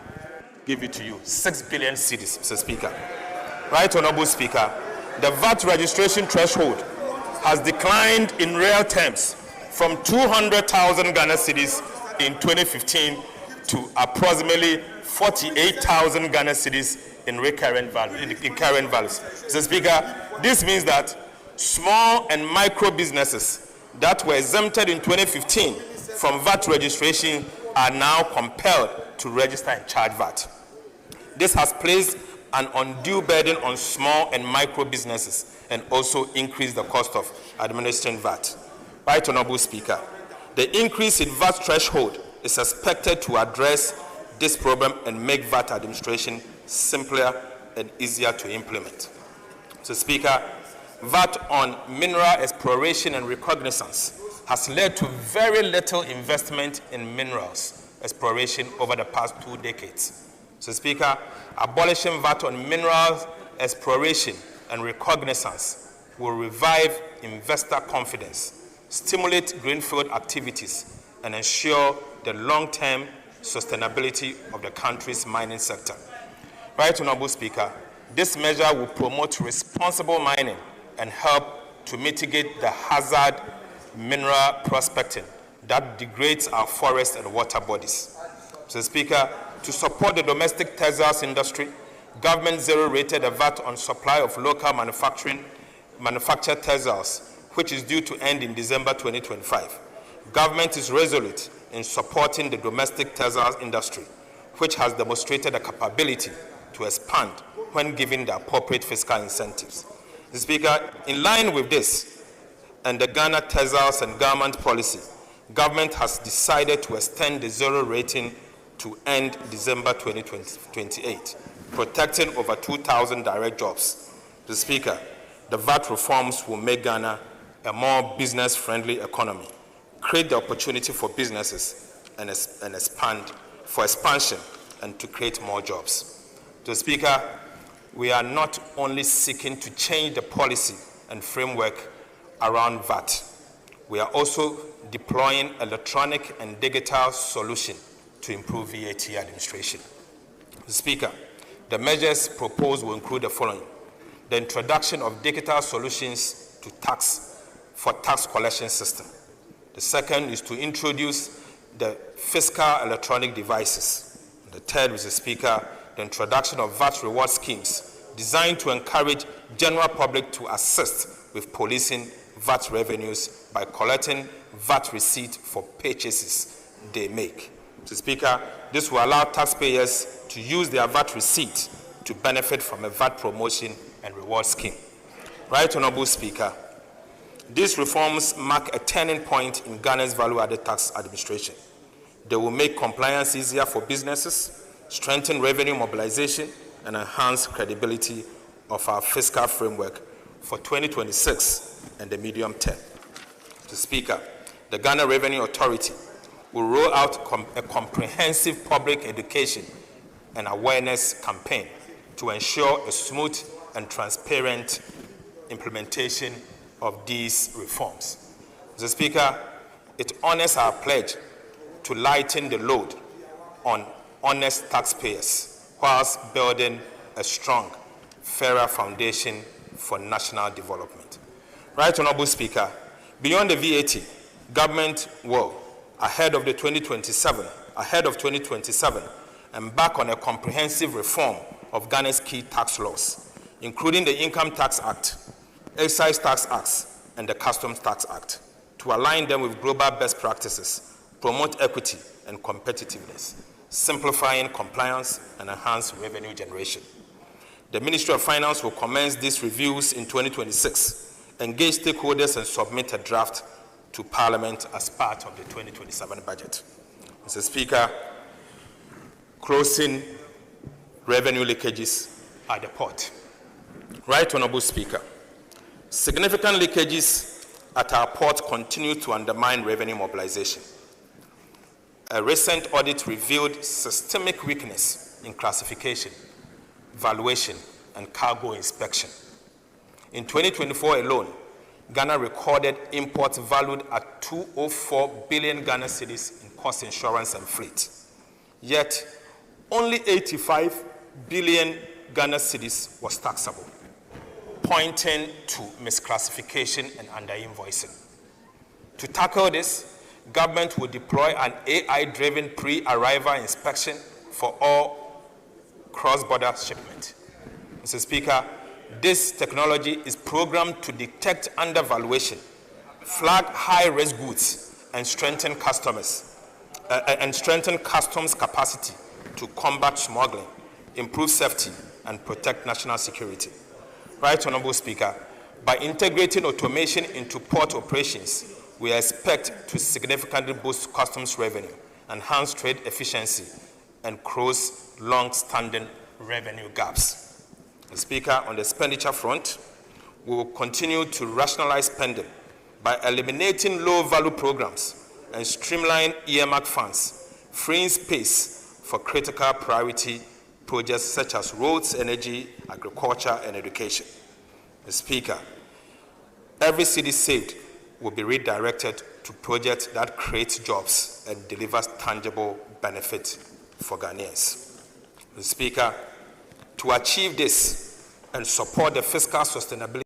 Give it to you. 6 billion cedis, Mr. Speaker. Right Honorable Speaker, the VAT registration threshold has declined in real terms from 200,000 Ghana cedis in 2015 to approximately 48,000 Ghana cedis in current values. Mr. Speaker, this means that small and micro businesses that were exempted in 2015 from VAT registration are now compelled to register and charge VAT. This has placed an undue burden on small and micro businesses and also increased the cost of administering VAT. Right Honorable Speaker, the increase in VAT threshold is expected to address this problem and make VAT administration simpler and easier to implement. So, Speaker, VAT on mineral exploration and reconnaissance has led to very little investment in minerals exploration over the past 2 decades. So, Speaker, abolishing VAT on minerals exploration and reconnaissance will revive investor confidence, stimulate greenfield activities, and ensure the long-term sustainability of the country's mining sector. Right Honorable Speaker, this measure will promote responsible mining and help to mitigate the hazard mineral prospecting that degrades our forests and water bodies. Mr. Speaker, to support the domestic textiles industry, government zero-rated a VAT on supply of local manufactured textiles, which is due to end in December 2025. Government is resolute in supporting the domestic textiles industry, which has demonstrated a capability to expand when given the appropriate fiscal incentives. Mr. Speaker, in line with this and the Ghana Textiles and Garment Policy, government has decided to extend the zero rating to end December 2028, protecting over 2,000 direct jobs. Mr. Speaker, the VAT reforms will make Ghana a more business-friendly economy, create the opportunity for businesses and expansion and to create more jobs. Mr. Speaker, we are not only seeking to change the policy and framework around VAT, we are also deploying electronic and digital solutions to improve VAT administration. Mr. Speaker, the measures proposed will include the following: the introduction of digital solutions to tax collection system. The second is to introduce the fiscal electronic devices. The third, Mr. Speaker, the introduction of VAT reward schemes designed to encourage general public to assist with policing VAT revenues by collecting VAT receipt for purchases they make. Mr. Speaker, this will allow taxpayers to use their VAT receipt to benefit from a VAT promotion and reward scheme. Right Honorable Speaker, these reforms mark a turning point in Ghana's value-added tax administration. They will make compliance easier for businesses, strengthen revenue mobilization, and enhance credibility of our fiscal framework for 2026 and the medium term. Mr. Speaker, the Ghana Revenue Authority will roll out a comprehensive public education and awareness campaign to ensure a smooth and transparent implementation of these reforms. Mr. Speaker, it honors our pledge to lighten the load on honest taxpayers whilst building a strong, fairer foundation for national development. Right Honorable Speaker, beyond the VAT, government will, ahead of 2027, embark on a comprehensive reform of Ghana's key tax laws, including the Income Tax Act, Excise Tax Acts, and the Customs Tax Act, to align them with global best practices, promote equity and competitiveness, simplifying compliance and enhance revenue generation. The Ministry of Finance will commence these reviews in 2026, engage stakeholders, and submit a draft to Parliament as part of the 2027 budget. Mr. Speaker, closing revenue leakages at the port. Right Honorable Speaker, significant leakages at our port continue to undermine revenue mobilization. A recent audit revealed systemic weakness in classification, valuation, and cargo inspection. In 2024 alone, Ghana recorded imports valued at 204 billion Ghana cedis in cost insurance and fleet. Yet, only 85 billion Ghana cedis was taxable, pointing to misclassification and underinvoicing. To tackle this, government will deploy an AI-driven pre-arrival inspection for all cross-border shipment. Mr. Speaker, this technology is programmed to detect undervaluation, flag high-risk goods, and strengthen customs capacity to combat smuggling, improve safety, and protect national security. Right Honorable Speaker, by integrating automation into port operations, we expect to significantly boost customs revenue, enhance trade efficiency, and close long-standing revenue gaps. Mr. Speaker, on the expenditure front, we will continue to rationalize spending by eliminating low-value programs and streamline earmark funds, freeing space for critical priority projects such as roads, energy, agriculture, and education. Mr. Speaker, every cedi saved will be redirected to projects that create jobs and delivers tangible benefit for Ghanaians. Mr. Speaker, to achieve this and support the fiscal sustainability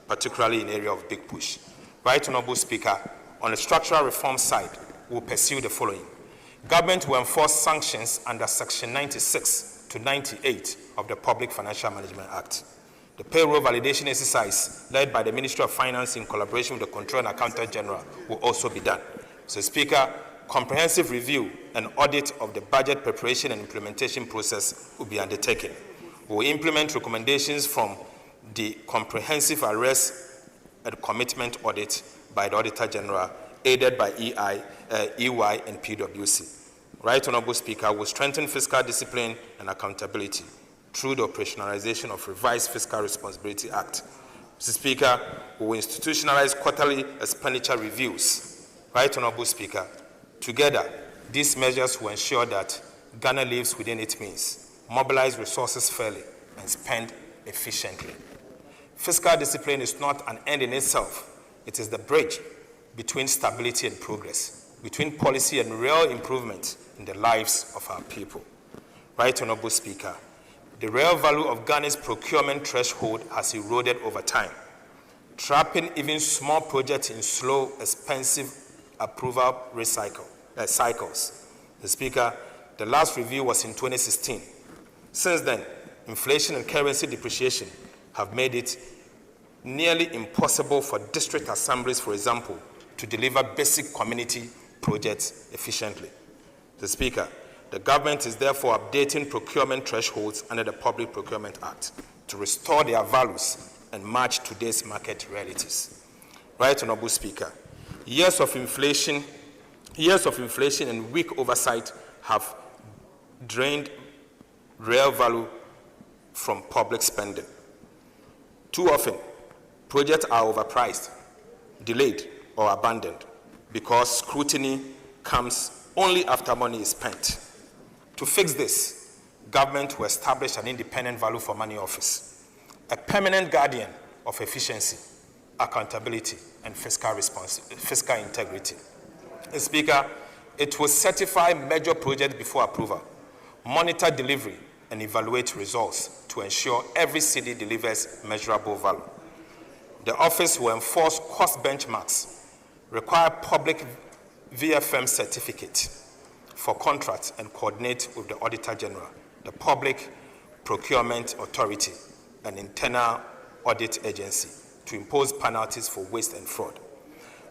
particularly in the area of Big Push. Right Honorable Speaker, on the structural reform side, we'll pursue the following. Government will enforce sanctions under Section 96 to 98 of the Public Financial Management Act. The payroll validation exercise led by the Ministry of Finance in collaboration with the Controller and Accountant General will also be done. So, Speaker, comprehensive review and audit of the budget preparation and implementation process will be undertaken. We will implement recommendations from the comprehensive arrest and commitment audit by the Auditor General, aided by EY and PwC. Right Honorable Speaker, will strengthen fiscal discipline and accountability through the operationalization of Revised Fiscal Responsibility Act. Mr. Speaker, we will institutionalize quarterly expenditure reviews. Right Honorable Speaker, together, these measures will ensure that Ghana lives within its means, mobilize resources fairly, and spend efficiently. Fiscal discipline is not an end in itself. It is the bridge between stability and progress, between policy and real improvement in the lives of our people. Right Honorable Speaker, the real value of Ghana's procurement threshold has eroded over time, trapping even small projects in slow, expensive approval cycles. The Speaker, the last review was in 2016. Since then, inflation and currency depreciation have made it nearly impossible for district assemblies, for example, to deliver basic community projects efficiently. The Speaker, the government is therefore updating procurement thresholds under the Public Procurement Act to restore their values and match today's market realities. Right Honorable Speaker, years of inflation and weak oversight have drained real value from public spending. Too often, projects are overpriced, delayed, or abandoned because scrutiny comes only after money is spent. To fix this, government will establish an independent value for money office, a permanent guardian of efficiency, accountability, and fiscal integrity. Mr. Speaker, it will certify major projects before approval, monitor delivery, and evaluate results to ensure every cedi delivers measurable value. The office will enforce cost benchmarks, require public VFM certificate for contracts, and coordinate with the Auditor General, the Public Procurement Authority, and Internal Audit Agency to impose penalties for waste and fraud.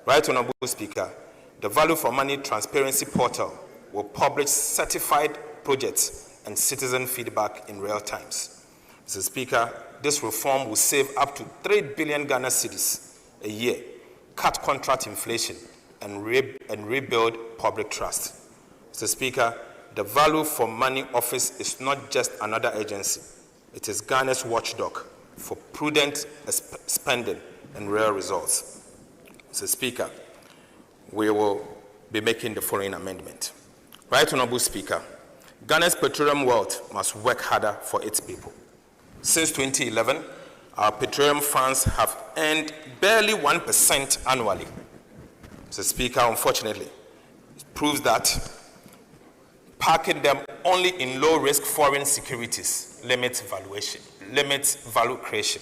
Right Honorable Speaker, the Value for Money Transparency Portal will publish certified projects and citizen feedback in real times. Mr. Speaker, this reform will save up to 3 billion Ghana cedis a year, cut contract inflation, and rebuild public trust. Mr. Speaker, the Value for Money Office is not just another agency. It is Ghana's watchdog for prudent spending and real results. Mr. Speaker, we will be making the following amendment. Right Honorable Speaker, Ghana's petroleum wealth must work harder for its people. Since 2011, our petroleum funds have earned barely 1% annually. Mr. Speaker, unfortunately, it proves that parking them only in low-risk foreign securities limits value creation.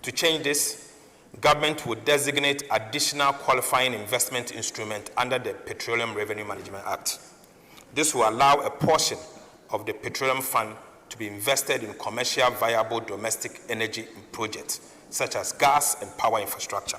To change this, government will designate additional qualifying investment instrument under the Petroleum Revenue Management Act. This will allow a portion of the petroleum fund to be invested in commercial viable domestic energy projects, such as gas and power infrastructure,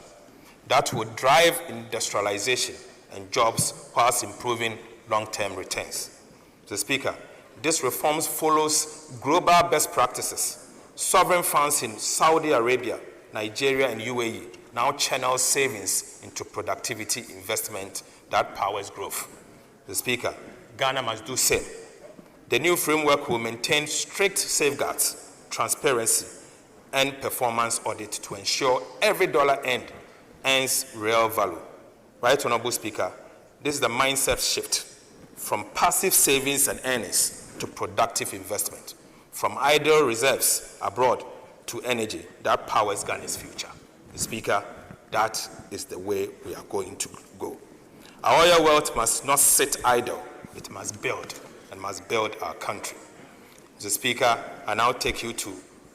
that will drive industrialization and jobs whilst improving long-term returns. Mr. Speaker, this reform follows global best practices. Sovereign funds in Saudi Arabia, Nigeria, and UAE now channel savings into productivity investment that powers growth. Mr. Speaker, Ghana must do the same. The new framework will maintain strict safeguards, transparency, and performance audit to ensure every dollar earns real value. Right Honorable Speaker, this is the mindset shift from passive savings and earnings to productive investment, from idle reserves abroad to energy that powers Ghana's future. Mr. Speaker, that is the way we are going to go. Our oil wealth must not sit idle. It must build and must build our country. Mr. Speaker, I now take you to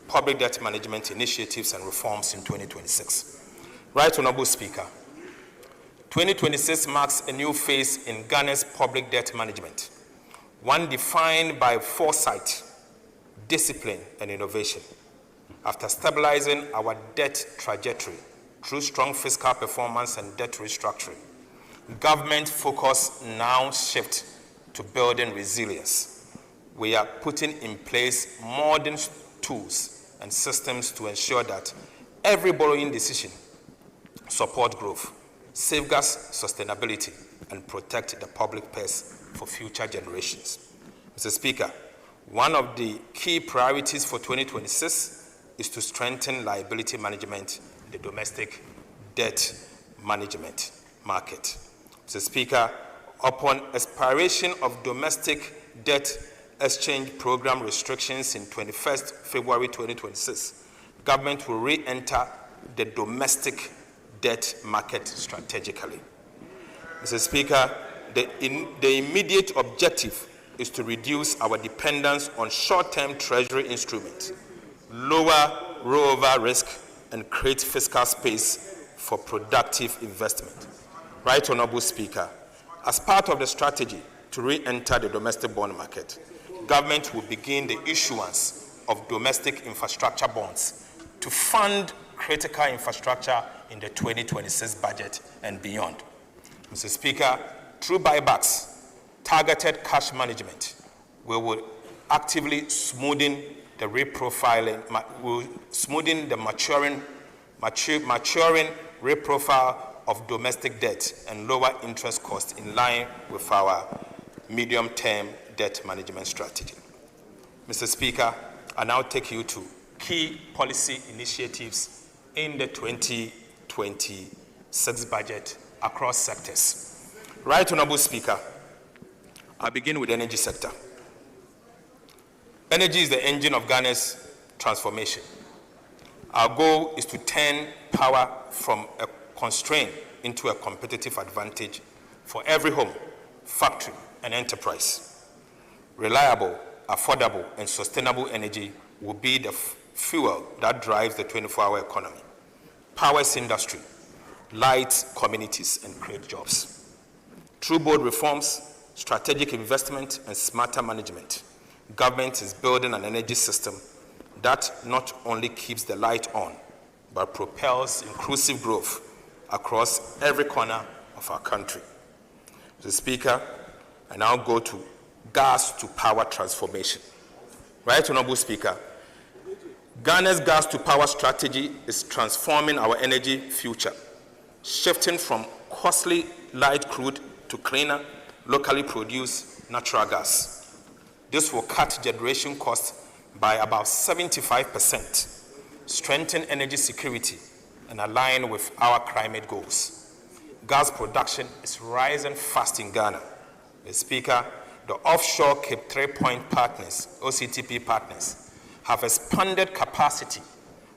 public debt management initiatives and reforms in 2026. Right Honorable Speaker, 2026 marks a new phase in Ghana's public debt management, one defined by foresight, discipline, and innovation. After stabilizing our debt trajectory through strong fiscal performance and debt restructuring, government focus now shifts to building resilience. We are putting in place modern tools and systems to ensure that every borrowing decision supports growth, safeguards sustainability, and protect the public purse for future generations. Mr. Speaker, one of the key priorities for 2026 is to strengthen liability management in the domestic debt management market. Mr. Speaker, upon expiration of domestic debt exchange program restrictions in 21st February 2026, government will re-enter the domestic debt market strategically. Mr. Speaker, the immediate objective is to reduce our dependence on short-term treasury instruments, lower rollover risk, and create fiscal space for productive investment. Right Honorable Speaker, as part of the strategy to re-enter the domestic bond market, government will begin the issuance of domestic infrastructure bonds to fund critical infrastructure in the 2026 budget and beyond. Mr. Speaker, through buybacks, targeted cash management, we will actively smoothing the maturing reprofile of domestic debt and lower interest costs in line with our medium-term debt management strategy. Mr. Speaker, I now take you to key policy initiatives in the 2026 budget across sectors. Right Honorable Speaker, I'll begin with the energy sector. Energy is the engine of Ghana's transformation. Our goal is to turn power from a constraint into a competitive advantage for every home, factory, and enterprise. Reliable, affordable, and sustainable energy will be the fuel that drives the 24-hour economy, powers industry, lights communities, and creates jobs. Through bold reforms, strategic investment, and smarter management, government is building an energy system that not only keeps the light on, but propels inclusive growth across every corner of our country. Mr. Speaker, I now go to gas to power transformation. Right Honorable Speaker, Ghana's gas to power strategy is transforming our energy future, shifting from costly light crude to cleaner, locally produced natural gas. This will cut generation costs by about 75%, strengthen energy security, and align with our climate goals. Gas production is rising fast in Ghana. Mr. Speaker, the offshore Cape 3-Point partners, OCTP partners, have expanded capacity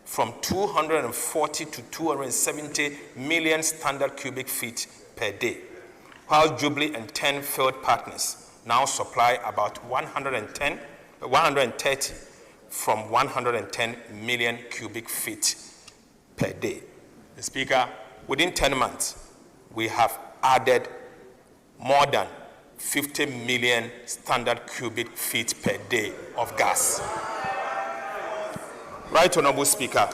from 240 to 270 million standard cubic feet per day, while Jubilee and 10 field partners now supply about 130 from 110 million cubic feet per day. Mr. Speaker, within 10 months, we have added more than 50 million standard cubic feet per day of gas. Right Honorable Speaker,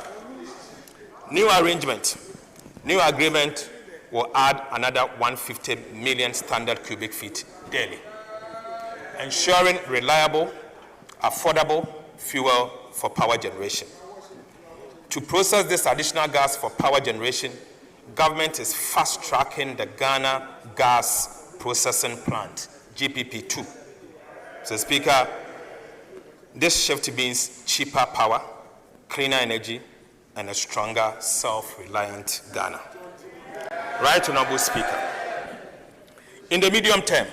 new agreement will add another 150 million standard cubic feet daily, ensuring reliable, affordable fuel for power generation. To process this additional gas for power generation, government is fast-tracking the Ghana Gas Processing Plant, GPP2. So, Speaker, this shift means cheaper power, cleaner energy, and a stronger, self-reliant Ghana. Right Honorable Speaker, in the medium term,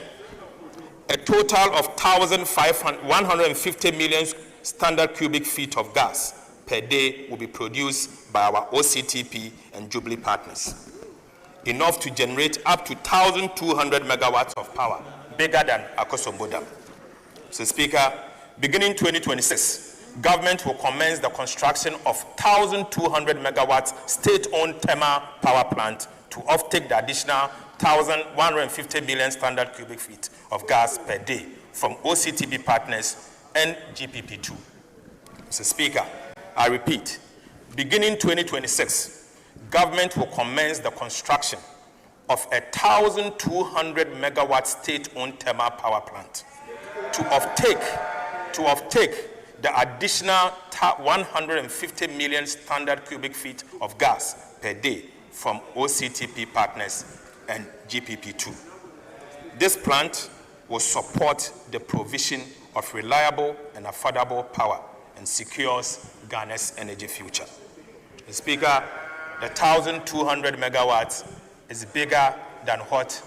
a total of 150 million standard cubic feet of gas per day will be produced by our OCTP and Jubilee partners, enough to generate up to 1,200 megawatts of power, bigger than Akosombo Dam. So, Speaker, beginning 2026, government will commence the construction of 1,200 megawatts state-owned thermal power plant to offtake the additional 1,150 million standard cubic feet of gas per day from OCTP partners and GPP2. Mr. Speaker, I repeat, beginning 2026, government will commence the construction of a 1,200 megawatt state-owned thermal power plant to offtake the additional 150 million standard cubic feet of gas per day from OCTP partners and GPP2. This plant will support the provision of reliable and affordable power and secures Ghana's energy future. Mr. Speaker, the 1,200 megawatts is bigger than what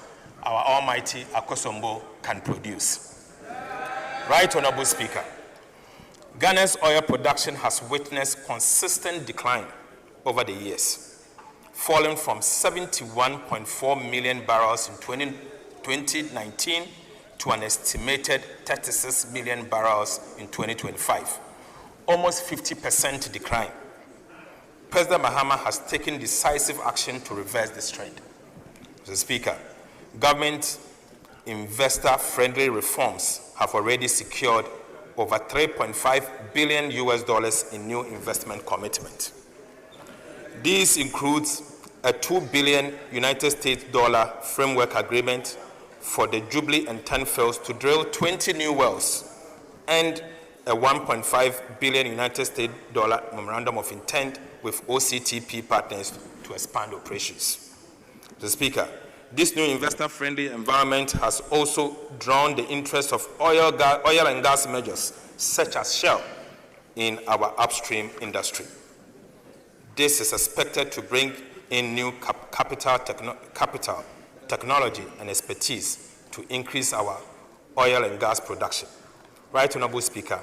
our almighty Akosombo can produce. Right Honorable Speaker, Ghana's oil production has witnessed consistent decline over the years, falling from 71.4 million barrels in 2019 to an estimated 36 million barrels in 2025, almost 50% decline. President Mahama has taken decisive action to reverse this trend. Mr. Speaker, government investor-friendly reforms have already secured over $3.5 billion in new investment commitment. This includes a $2 billion United States framework agreement for the Jubilee and 10 fields to drill 20 new wells and a $1.5 billion United States memorandum of intent with OCTP partners to expand operations. Mr. Speaker, this new investor-friendly environment has also drawn the interest of oil and gas majors such as Shell in our upstream industry. This is expected to bring in new capital, technology, and expertise to increase our oil and gas production. Right Honorable Speaker,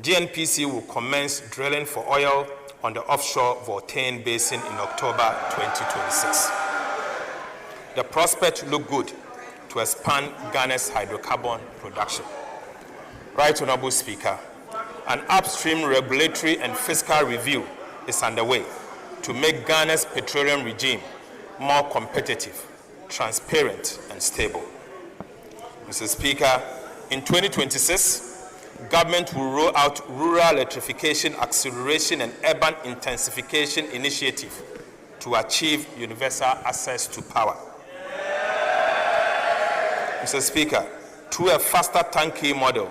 GNPC will commence drilling for oil on the offshore Voltaire Basin in October 2026. The prospects look good to expand Ghana's hydrocarbon production. Right Honorable Speaker, an upstream regulatory and fiscal review is underway to make Ghana's petroleum regime more competitive, transparent, and stable. Mr. Speaker, in 2026, government will roll out Rural Electrification Acceleration and Urban Intensification Initiative to achieve universal access to power. Mr. Speaker, through a faster turnkey model,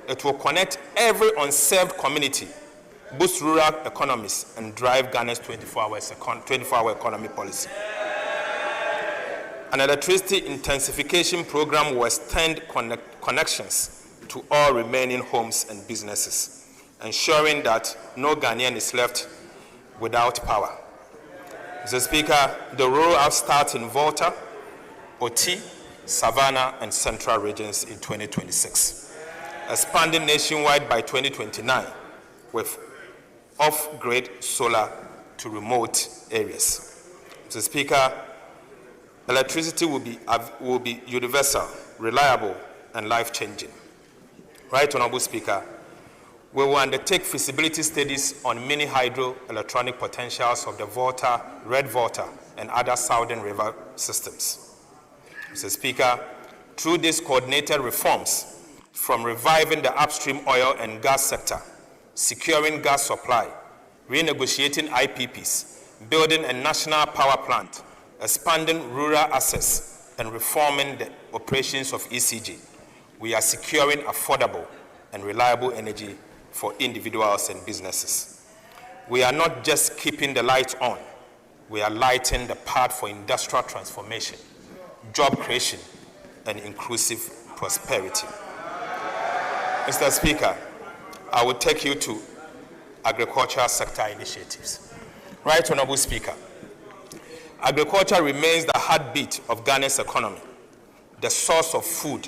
it will connect every unserved community boost rural economies, and drive Ghana's 24-hour economy policy. An electricity intensification program will extend connections to all remaining homes and businesses, ensuring that no Ghanaian is left without power. Mr. Speaker, the rollout starts in Volta, Oti, Savannah, and Central regions in 2026, expanding nationwide by 2029 with off-grid solar to remote areas. Mr. Speaker, electricity will be universal, reliable, and life-changing. Right, Honorable Speaker, we will undertake feasibility studies on mini hydroelectronic potentials of the Volta, Red Volta, and other southern river systems. Mr. Speaker, through these coordinated reforms, from reviving the upstream oil and gas sector, securing gas supply, renegotiating IPPs, building a national power plant, expanding rural access, and reforming the operations of ECG, we are securing affordable and reliable energy for individuals and businesses. We are not just keeping the lights on, we are lighting the path for industrial transformation, job creation, and inclusive prosperity. Mr. Speaker, I will take you to agricultural sector initiatives. Right, Honorable Speaker, agriculture remains the heartbeat of Ghana's economy, the source of food,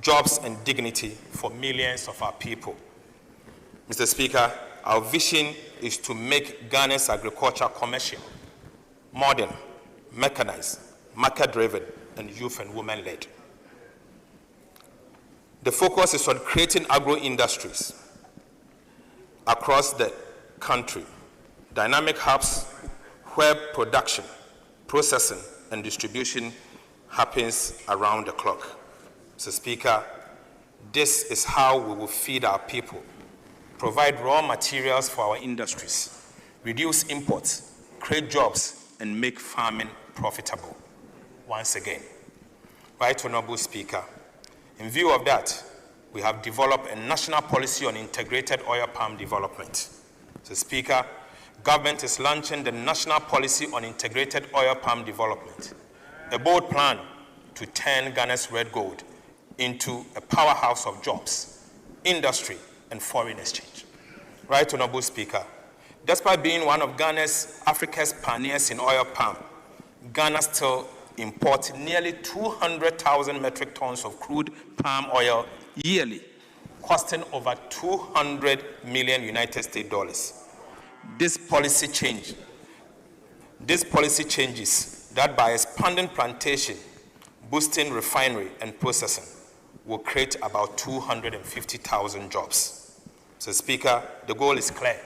jobs, and dignity for millions of our people. Mr. Speaker, our vision is to make Ghana's agriculture commercial, modern, mechanized, market-driven, and youth and women-led. The focus is on creating agro-industries across the country, dynamic hubs where production, processing, and distribution happens around the clock. Mr. Speaker, this is how we will feed our people, provide raw materials for our industries, reduce imports, create jobs, and make farming profitable. Once again, Right Honorable Speaker, in view of that, we have developed a national policy on integrated oil palm development. So, Speaker, government is launching the National Policy on Integrated Oil Palm Development, a bold plan to turn Ghana's red gold into a powerhouse of jobs, industry, and foreign exchange. Right Honorable Speaker, despite being one of Africa's pioneers in oil palm, Ghana still imports nearly 200,000 metric tons of crude palm oil yearly, costing over $200 million United States dollars. This policy changes that by expanding plantation, boosting refinery and processing, will create about 250,000 jobs. So, Speaker, the goal is clear.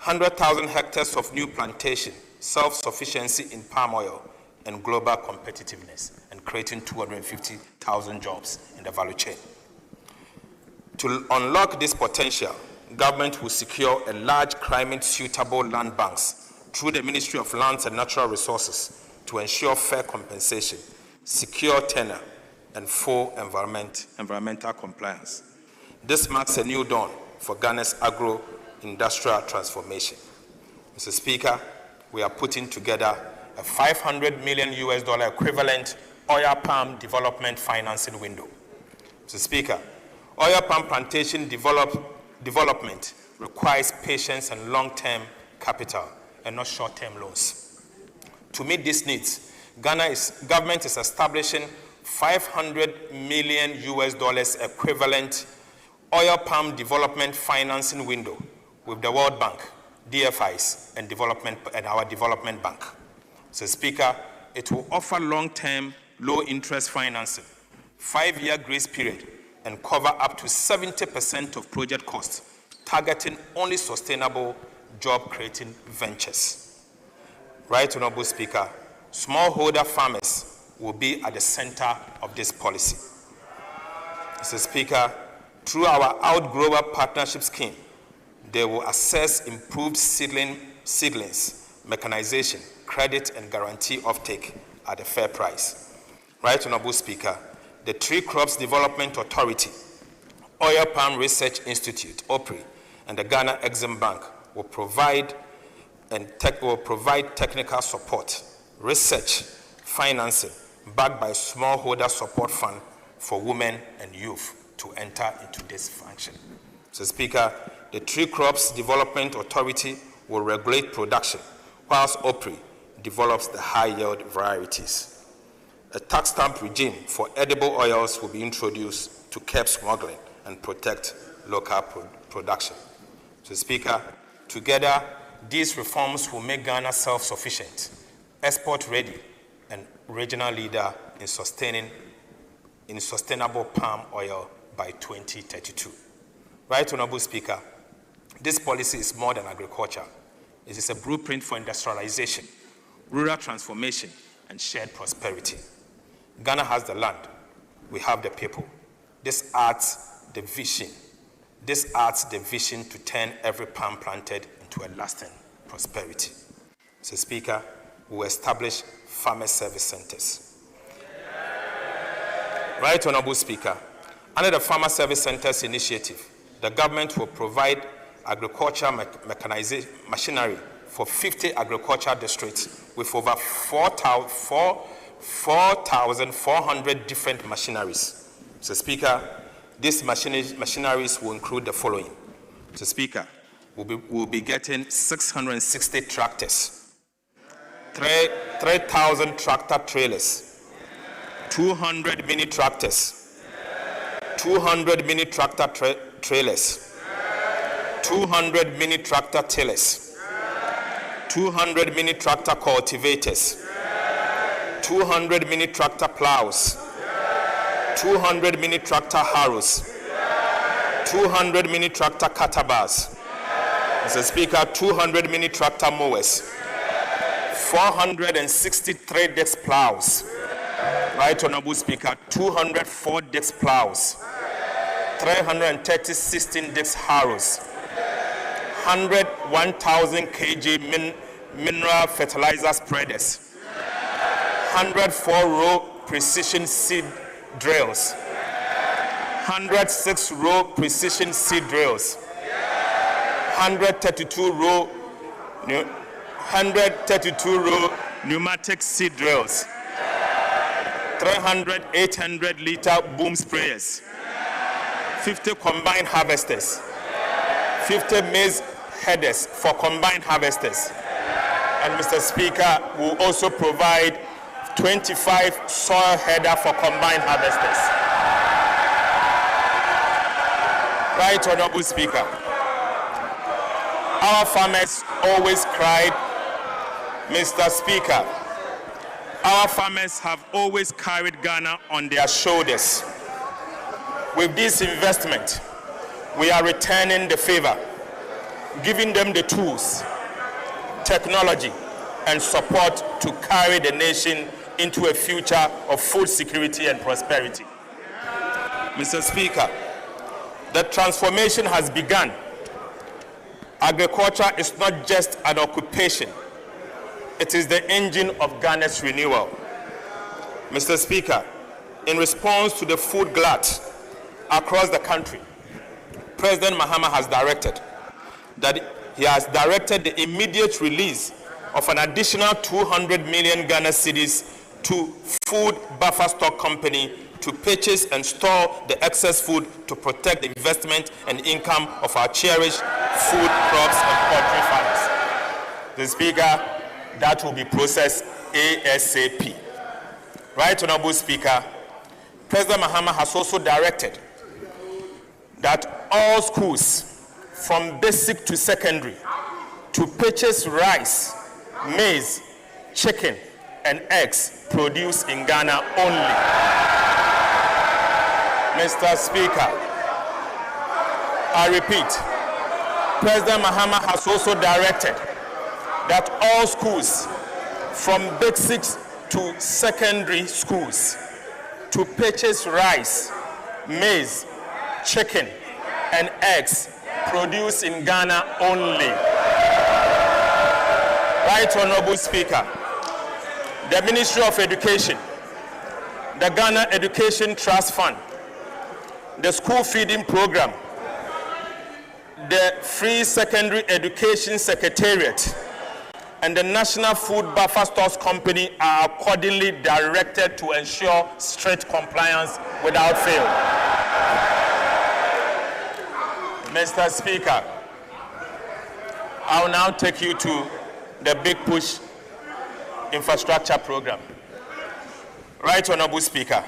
100,000 hectares of new plantation, self-sufficiency in palm oil, and global competitiveness, and creating 250,000 jobs in the value chain. To unlock this potential, government will secure a large climate-suitable land banks through the Ministry of Lands and Natural Resources to ensure fair compensation, secure tenure, and full environmental compliance. This marks a new dawn for Ghana's agro-industrial transformation. Mr. Speaker, we are putting together a $500 million equivalent oil palm development financing window. Mr. Speaker, oil palm plantation development requires patience and long-term capital and not short-term loans. To meet these needs, government is establishing $500 million equivalent oil palm development financing window with the World Bank, DFIs, and our development bank. So, Speaker, it will offer long-term, low-interest financing, 5-year grace period, and cover up to 70% of project costs, targeting only sustainable job-creating ventures. Right Honorable Speaker, smallholder farmers will be at the center of this policy. Mr. Speaker, through our Outgrower Partnership Scheme, they will access improved seedlings, mechanization, credit, and guarantee offtake at a fair price. Right Honorable Speaker, the Tree Crops Development Authority, Oil Palm Research Institute, OPRI, and the Ghana Exim Bank will provide technical support, research, financing, backed by smallholder support fund for women and youth to enter into this function. So, Speaker, the Tree Crops Development Authority will regulate production, whilst OPRI develops the high-yield varieties. A tax stamp regime for edible oils will be introduced to curb smuggling and protect local production. So, Speaker, together, these reforms will make Ghana self-sufficient, export-ready, and regional leader in sustainable palm oil by 2032. Right, Honorable Speaker, this policy is more than agriculture. It is a blueprint for industrialization, rural transformation, and shared prosperity. Ghana has the land. We have the people. This adds the vision. This adds the vision to turn every palm planted into a lasting prosperity. So, Speaker, we will establish farmer service centers. Right, Honorable Speaker, under the Farmer Service Centers initiative, the government will provide agriculture mechanization machinery for 50 agricultural districts with over 4,400 different machineries. So, Speaker, these machineries will include the following. So, Speaker, we'll be getting 660 tractors, 3,000 tractor trailers, 200 mini tractors, 200 mini tractor trailers, 200 mini tractor tillers, 200 mini tractor cultivators, 200 mini tractor plows, 200 mini tractor harrows, 200 mini tractor catabars, Mr. Speaker, 200 mini tractor mowers, 463 disc plows, Right, Honorable Speaker, 204 disc plows, 330 16 disc harrows, 1,000 kg mineral fertilizer spreaders, 104 row precision seed drills, 106 row precision seed drills, 132 row pneumatic seed drills, 300 800-liter boom sprayers, 50 combined harvesters, 50 maize headers for combined harvesters, and Mr. Speaker, will also provide 25 soil header for combined harvesters. Right, Honorable Speaker, our farmers always cried, Mr. Speaker, our farmers have always carried Ghana on their shoulders. With this investment, we are returning the favor, giving them the tools, technology, and support to carry the nation into a future of food security and prosperity. Mr. Speaker, the transformation has begun. Agriculture is not just an occupation. It is the engine of Ghana's renewal. Mr. Speaker, in response to the food glut across the country, President Mahama has directed the immediate release of an additional 200 million Ghana cedis to Food Buffer Stock Company to purchase and store the excess food to protect the investment and income of our cherished food, crops, and poultry farmers. The Speaker, that will be processed ASAP. Right, Honorable Speaker, President Mahama has also directed that all schools, from basic to secondary, to purchase rice, maize, chicken, and eggs produced in Ghana only. Mr. Speaker, I repeat, President Mahama has also directed that all schools, from basics to secondary schools, to purchase rice, maize, chicken, and eggs produced in Ghana only. Right, Honorable Speaker, the Ministry of Education, the Ghana Education Trust Fund, the school feeding program, the Free Secondary Education Secretariat and the National Food Buffer Stores Company are accordingly directed to ensure strict compliance without fail. Mr. Speaker, I will now take you to the Big Push Infrastructure Program. Right, Honorable Speaker.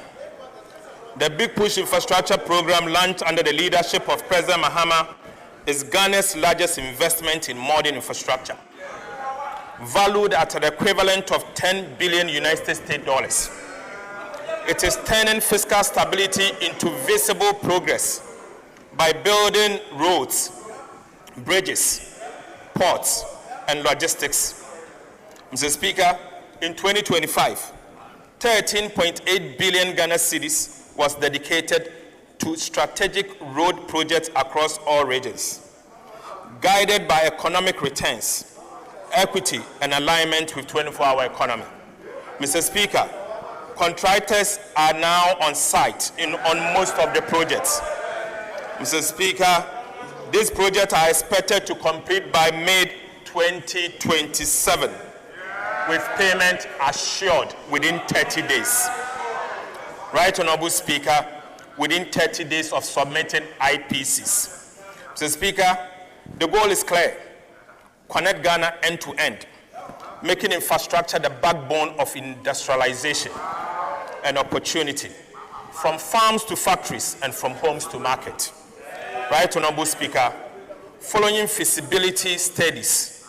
The Big Push Infrastructure Program, launched under the leadership of President Mahama, is Ghana's largest investment in modern infrastructure, valued at the equivalent of 10 billion United States dollars. It is turning fiscal stability into visible progress by building roads, bridges, ports, and logistics. Mr. Speaker, in 2025, 13.8 billion Ghana cedis was dedicated to strategic road projects across all regions, guided by economic returns, equity, and alignment with 24-hour economy. Mr. Speaker, contractors are now on site on most of the projects. Mr. Speaker, these projects are expected to complete by May 2027, with payment assured within 30 days. Right, Honorable Speaker, within 30 days of submitting IPCs. Mr. Speaker, the goal is clear: connect Ghana end to end, making infrastructure the backbone of industrialization and opportunity, from farms to factories and from homes to market. Right, Honorable Speaker, following feasibility studies,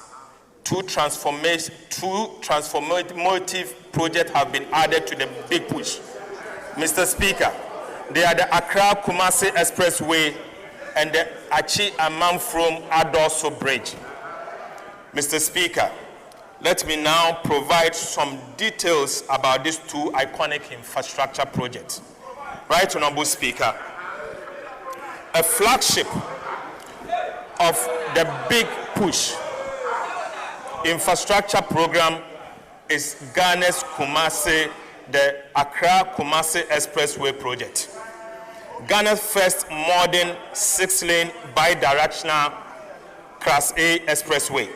two transformative projects have been added to the Big Push. Mr. Speaker, they are the Accra-Kumasi Expressway and the Achi-Amanfrom-Adoso Bridge. Mr. Speaker, let me now provide some details about these two iconic infrastructure projects. Right, Honorable Speaker, a flagship of the Big Push infrastructure program is Ghana's Kumasi, the Accra-Kumasi Expressway project. Ghana's first modern 6-lane bi-directional Class A expressway,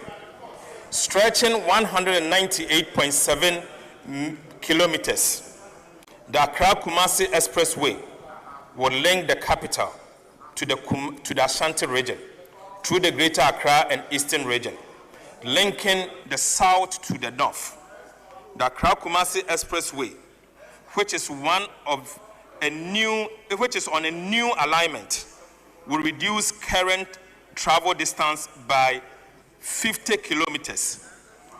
stretching 198.7 kilometers. The Accra-Kumasi Expressway will link the capital to the Ashanti region through the Greater Accra and Eastern region, linking the south to the north. The Accra-Kumasi Expressway, which is on a new alignment, will reduce current travel distance by 50 kilometers,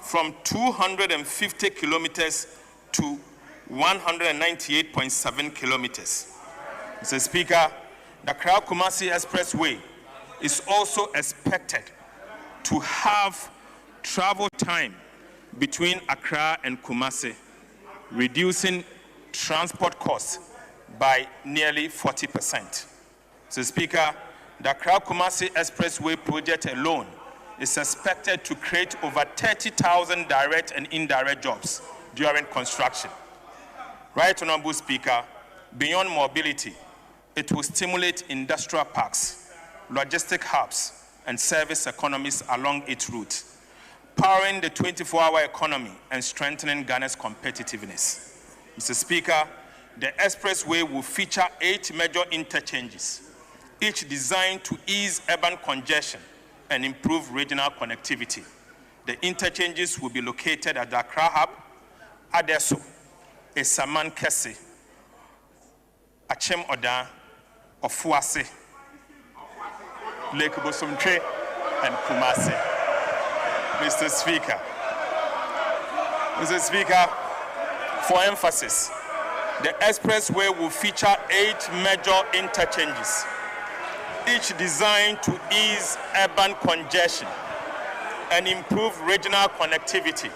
from 250 kilometers to 198.7 kilometers. Mr. Speaker, the Accra-Kumasi Expressway is also expected to have travel time between Accra and Kumasi, reducing transport costs by nearly 40%. Mr. Speaker, the Accra-Kumasi Expressway project alone is expected to create over 30,000 direct and indirect jobs during construction. Right, Honorable Speaker, beyond mobility, it will stimulate industrial parks, logistic hubs, and service economies along its route, powering the 24-hour economy and strengthening Ghana's competitiveness. Mr. Speaker, the expressway will feature 8 major interchanges, each designed to ease urban congestion and improve regional connectivity. The interchanges will be located at the Accra Hub, Adesso, Esaman Kessben, Achem Odan, Ofuase, Lake Bosomtwe, and Kumasi. Mr. Speaker, for emphasis, the expressway will feature 8 major interchanges, each designed to ease urban congestion and improve regional connectivity.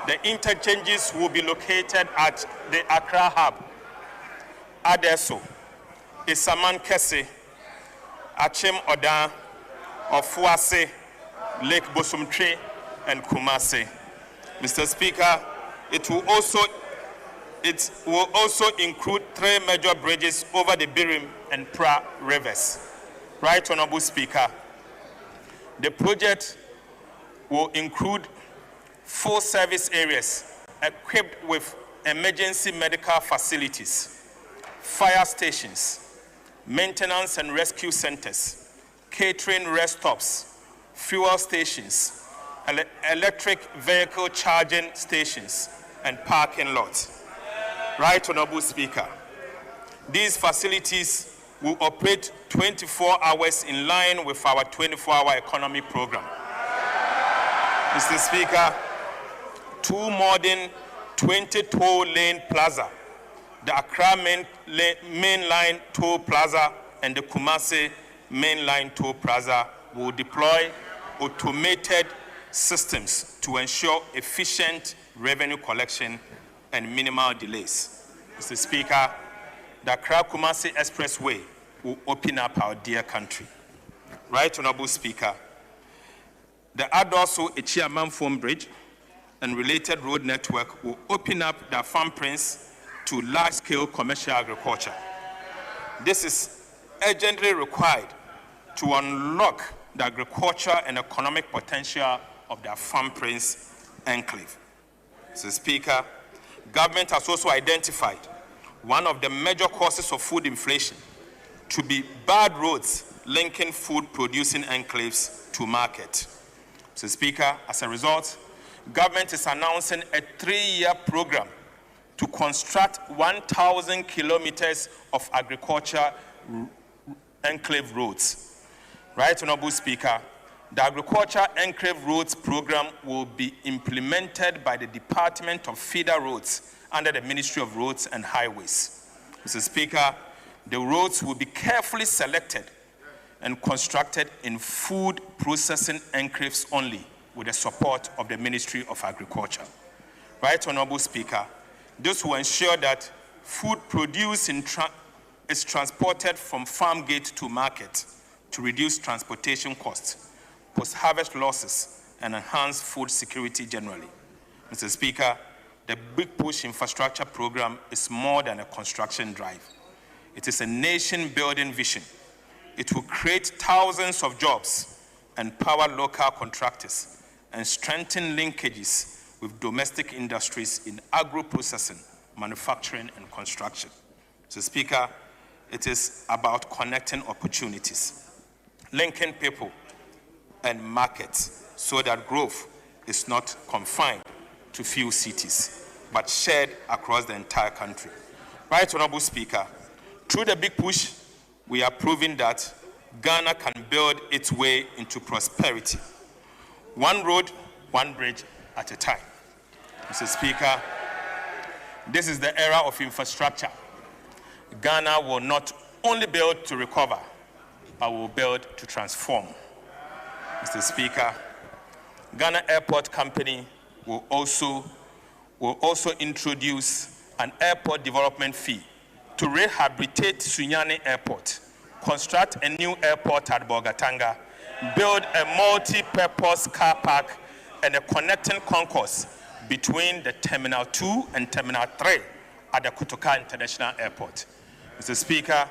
The interchanges will be located at the Accra Hub, Adesso, Esaman Kessben, Achem Odan, Ofuase, Lake Bosomtwe, and Kumasi. Mr. Speaker, it will also include 3 major bridges over the Birim and Pra rivers. Right, Honorable Speaker, The project will include 4 service areas equipped with emergency medical facilities, fire stations, maintenance and rescue centers, catering rest stops, fuel stations, electric vehicle charging stations, and parking lots. Right, Honorable Speaker. These facilities will operate 24 hours in line with our 24-hour economy program. Mr. Speaker, 2 modern 20-toll lane plaza, the Accra Mainline Toll Plaza and the Kumasi Mainline Toll Plaza will deploy automated systems to ensure efficient revenue collection and minimal delays. Mr. Speaker, the Accra-Kumasi Expressway will open up our dear country. Right, Honorable Speaker, the Adoso Echiamam Bridge and related road network will open up the farm prince to large-scale commercial agriculture. This is urgently required to unlock the agriculture and economic potential of the farm prince enclave. Mr. Speaker, government has also identified one of the major causes of food inflation to be bad roads linking food-producing enclaves to market. Mr. Speaker, as a result, government is announcing a 3-year program to construct 1,000 kilometers of agriculture enclave roads. Right, Honorable Speaker, the Agriculture Enclave Roads program will be implemented by the Department of Feeder Roads under the Ministry of Roads and Highways. Mr. Speaker, the roads will be carefully selected and constructed in food processing enclaves only with the support of the Ministry of Agriculture. Right, Honorable Speaker, this will ensure that food produced is transported from farm gate to market to reduce transportation costs, post-harvest losses, and enhance food security generally. Mr. Speaker, the Big Push infrastructure program is more than a construction drive. It is a nation-building vision. It will create thousands of jobs, empower local contractors, and strengthen linkages with domestic industries in agro-processing, manufacturing, and construction. Mr. Speaker, it is about connecting opportunities, linking people and markets so that growth is not confined to few cities, but shared across the entire country. Right, Honorable Speaker, through the Big Push, we are proving that Ghana can build its way into prosperity. One road, one bridge at a time. Mr. Speaker, this is the era of infrastructure. Ghana will not only build to recover, but will build to transform. Mr. Speaker, Ghana Airport Company will also introduce an airport development fee to rehabilitate Sunyani Airport, construct a new airport at Bogatanga, build a multi-purpose car park and a connecting concourse between the Terminal 2 and Terminal 3 at the Kotoka International Airport. Mr. Speaker,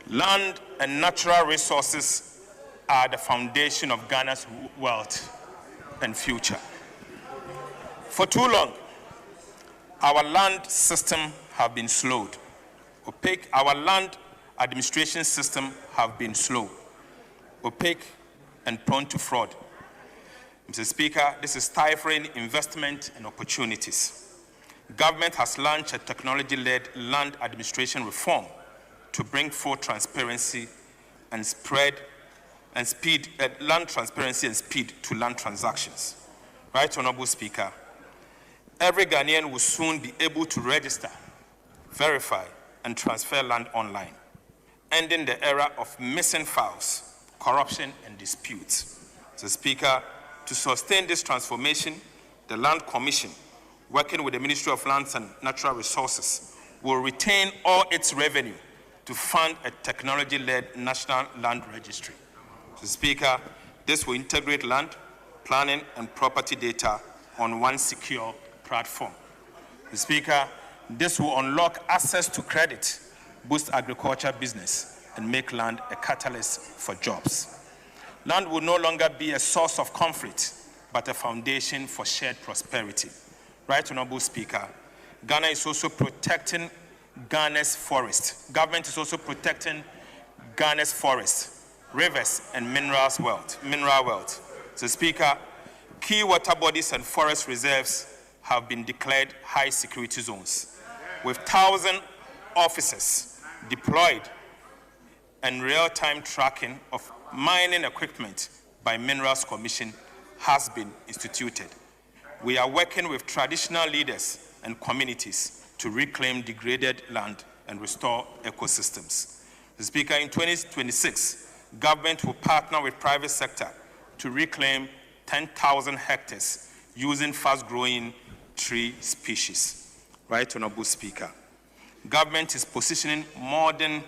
land and natural resources are the foundation of Ghana's wealth and future. For too long, our land system have been slowed. Opaque, our land administration system have been slow, opaque, and prone to fraud. Mr. Speaker, this is stifling investment and opportunities. Government has launched a technology-led land administration reform to bring forth transparency and speed to land transactions. Right, Honorable Speaker, every Ghanaian will soon be able to register, verify, and transfer land online, ending the era of missing files, corruption, and disputes. Mr. Speaker, to sustain this transformation, the Land Commission, working with the Ministry of Lands and Natural Resources, will retain all its revenue to fund a technology-led national land registry. Mr. Speaker, this will integrate land, planning, and property data on one secure platform. Mr. Speaker, this will unlock access to credit, boost agriculture business, and make land a catalyst for jobs. Land will no longer be a source of conflict, but a foundation for shared prosperity. Right, Honorable Speaker, Ghana is also protecting Ghana's forest. Government is also protecting Ghana's forests, rivers, and mineral wealth. So, Speaker, key water bodies and forest reserves have been declared high security zones, with 1,000 officers deployed and real-time tracking of mining equipment by Minerals Commission has been instituted. We are working with traditional leaders and communities to reclaim degraded land and restore ecosystems. The Speaker, in 2026, government will partner with private sector to reclaim 10,000 hectares using fast-growing tree species. Right, Honorable Speaker. Government is positioning modern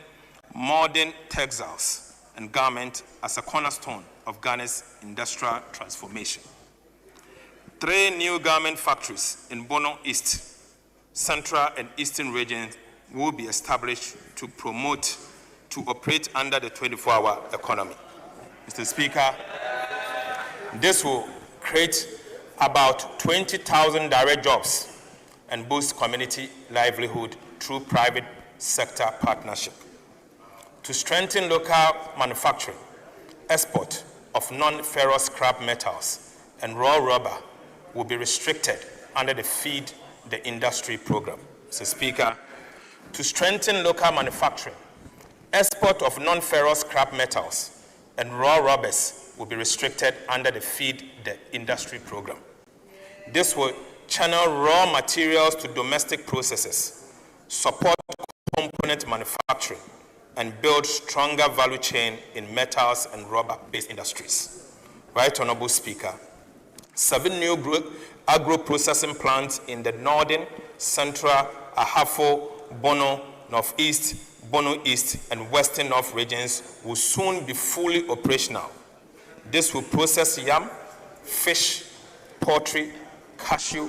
textiles and garment as a cornerstone of Ghana's industrial transformation. 3 new garment factories in Bono East, Central and Eastern regions will be established to operate under the 24-hour economy. Mr. Speaker, this will create about 20,000 direct jobs and boost community livelihood through private sector partnership. To strengthen local manufacturing, export of non-ferrous scrap metals and raw rubber will be restricted under the Feed the Industry program. Mr. Speaker, to strengthen local manufacturing, export of non-ferrous scrap metals and raw rubbers will be restricted under the Feed the Industry program. This will channel raw materials to domestic processes, support component manufacturing, and build stronger value chain in metals and rubber-based industries. Right, Honorable Speaker, 7 new agro-processing plants in the Northern, Central, Ahafo, Bono, Northeast, Bono East, and Western North regions will soon be fully operational. This will process yam, fish, poultry, cashew,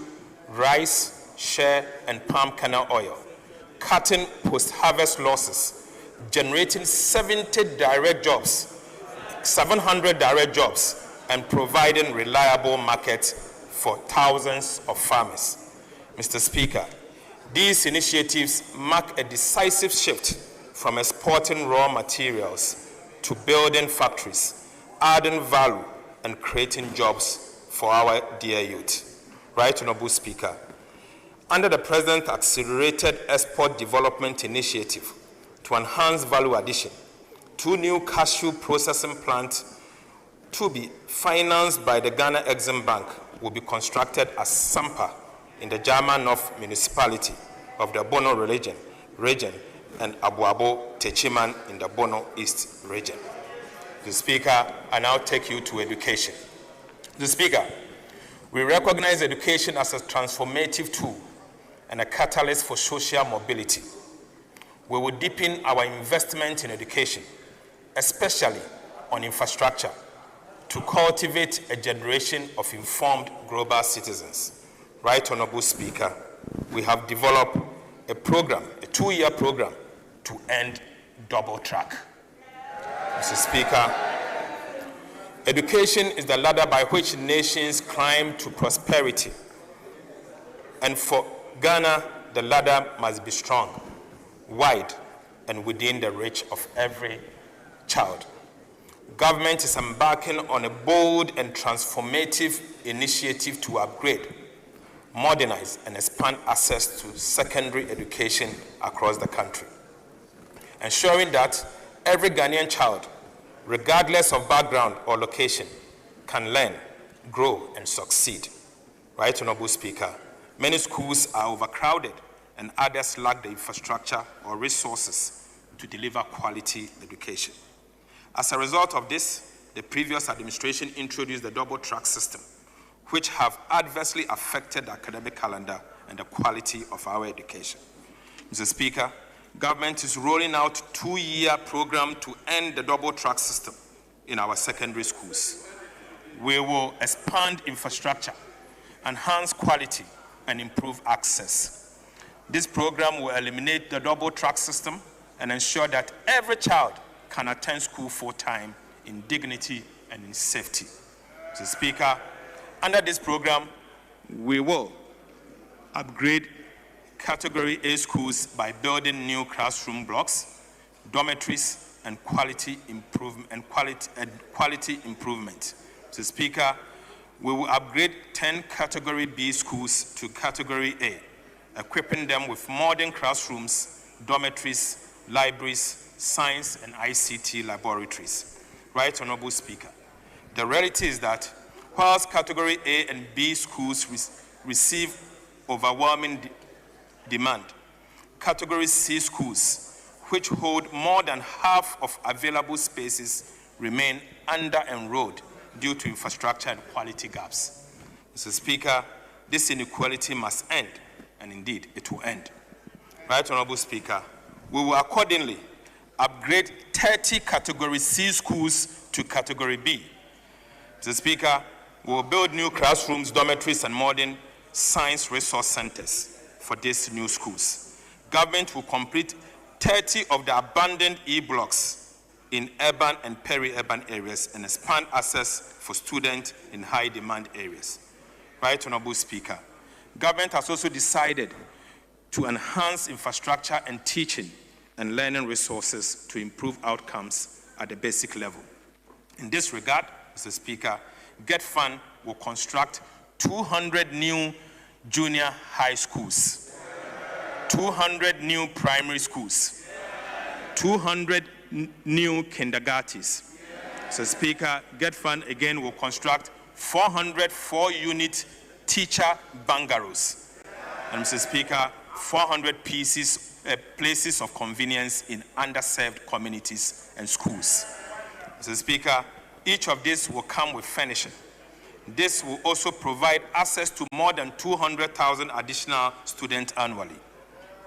rice, shea, and palm kernel oil, cutting post-harvest losses, generating 700 direct jobs, and providing reliable markets for thousands of farmers. Mr. Speaker, these initiatives mark a decisive shift from exporting raw materials to building factories, adding value, and creating jobs for our dear youth. Right, Honorable Speaker, under the President's Accelerated Export Development Initiative to enhance value addition, 2 new cashew processing plants to be financed by the Ghana Exim Bank will be constructed as Sampa in the Jama North municipality of the Bono region and Abuabo Techiman in the Bono East region. The Speaker, I now take you to education. The Speaker, we recognize education as a transformative tool and a catalyst for social mobility. We will deepen our investment in education, especially on infrastructure, to cultivate a generation of informed global citizens. Right, Honorable Speaker, we have developed a program, a 2-year program, to end double track. Mr. Speaker, education is the ladder by which nations climb to prosperity. And for Ghana, the ladder must be strong, wide, and within the reach of every child. Government is embarking on a bold and transformative initiative to upgrade, modernize, and expand access to secondary education across the country, ensuring that every Ghanaian child, regardless of background or location, can learn, grow, and succeed. Right, Honorable Speaker, many schools are overcrowded and others lack the infrastructure or resources to deliver quality education. As a result of this, the previous administration introduced the double-track system, which have adversely affected the academic calendar and the quality of our education. Mr. Speaker, government is rolling out a 2-year program to end the double-track system in our secondary schools. We will expand infrastructure, enhance quality, and improve access. This program will eliminate the double-track system and ensure that every child can attend school full-time in dignity and in safety. Mr. Speaker, under this program, we will upgrade Category A schools by building new classroom blocks, dormitories, and quality improvement. Mr. Speaker, we will upgrade 10 Category B schools to Category A, equipping them with modern classrooms, dormitories, libraries, science, and ICT laboratories. Right, Honorable Speaker. The reality is that whilst Category A and B schools receive overwhelming demand, Category C schools, which hold more than half of available spaces, remain under-enrolled due to infrastructure and quality gaps. Mr. Speaker, this inequality must end, and indeed it will end. Right, Honorable Speaker, we will accordingly upgrade 30 Category C schools to Category B. Mr. Speaker, we will build new classrooms, dormitories, and modern science resource centers for these new schools. Government will complete 30 of the abandoned E-blocks in urban and peri-urban areas and expand access for students in high-demand areas. Right, Honorable Speaker. Government has also decided to enhance infrastructure and teaching and learning resources to improve outcomes at the basic level. In this regard, Mr. Speaker, Kessben will construct 200 new junior high schools, 200 new primary schools, 200 new kindergartens. Mr. Speaker, Kessben again will construct 400 4-unit teacher bungalows. And Mr. Speaker, 400 places of convenience in underserved communities and schools. Mr. Speaker, each of these will come with furnishing. This will also provide access to more than 200,000 additional students annually.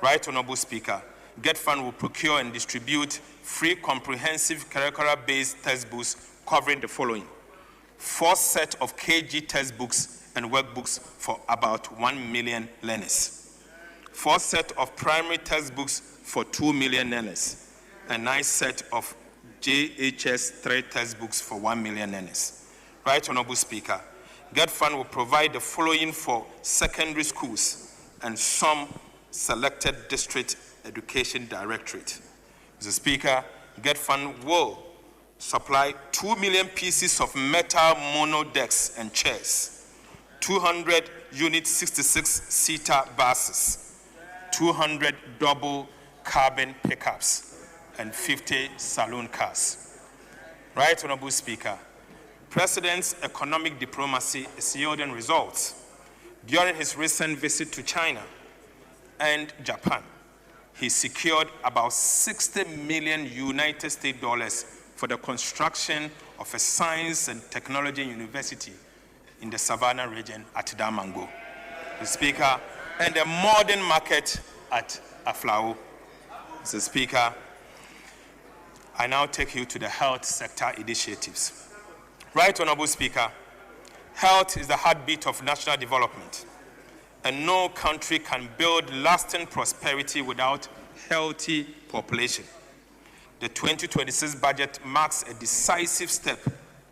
Right, Honorable Speaker, Kessben will procure and distribute free comprehensive curricular-based textbooks covering the following: 4 sets of KG textbooks and workbooks for about 1 million learners, 4 sets of primary textbooks for 2 million learners, and 9 sets of JHS 3 textbooks for 1 million learners. Right, Honorable Speaker, Kessben will provide the following for secondary schools and some selected district education directorate. Mr. Speaker, Kessben will supply 2 million pieces of metal mono decks and chairs, 200 unit 66-seater buses, 200 double cabin pickups, and 50 saloon cars. Right, Honorable Speaker, President's economic diplomacy is yielding results. During his recent visit to China and Japan, he secured about $60 million United States dollars for the construction of a science and technology university in the Savannah region at Damango, Mr. Speaker, and a modern market at Aflao. Mr. Speaker, I now take you to the health sector initiatives. Right, Honorable Speaker, health is the heartbeat of national development, and no country can build lasting prosperity without healthy population. The 2026 budget marks a decisive step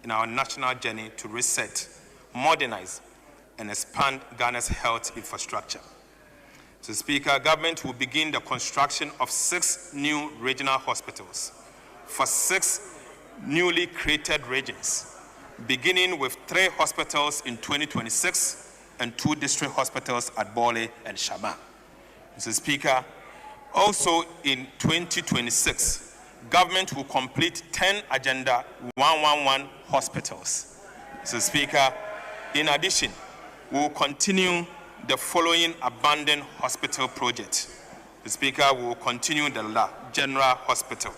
in our national journey to reset, modernize, and expand Ghana's health infrastructure. Mr. Speaker, government will begin the construction of 6 new regional hospitals for 6 newly created regions, beginning with 3 hospitals in 2026 and 2 district hospitals at Bole and Shama. Mr. Speaker, also in 2026, government will complete 10 Agenda 111 hospitals. Mr. Speaker, in addition, we will continue the following abandoned hospital project. Mr. Speaker, we will continue the La General Hospital,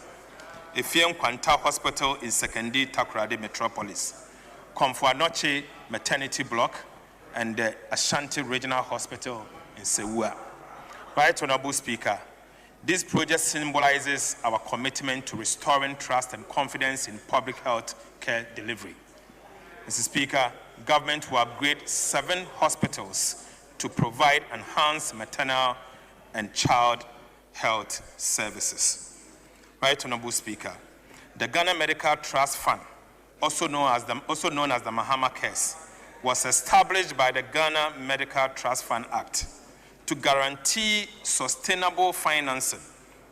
Efiem Kwanta Hospital in Sekendi Takoradi Metropolis, Komfo-Anokye Maternity Block, and the Ashanti Regional Hospital in Sewua. Right, Honorable Speaker, this project symbolizes our commitment to restoring trust and confidence in public health care delivery. Mr. Speaker, government will upgrade 7 hospitals to provide enhanced maternal and child health services. Right, Honorable Speaker, the Ghana Medical Trust Fund also known as the Mahama Cares, was established by the Ghana Medical Trust Fund Act to guarantee sustainable financing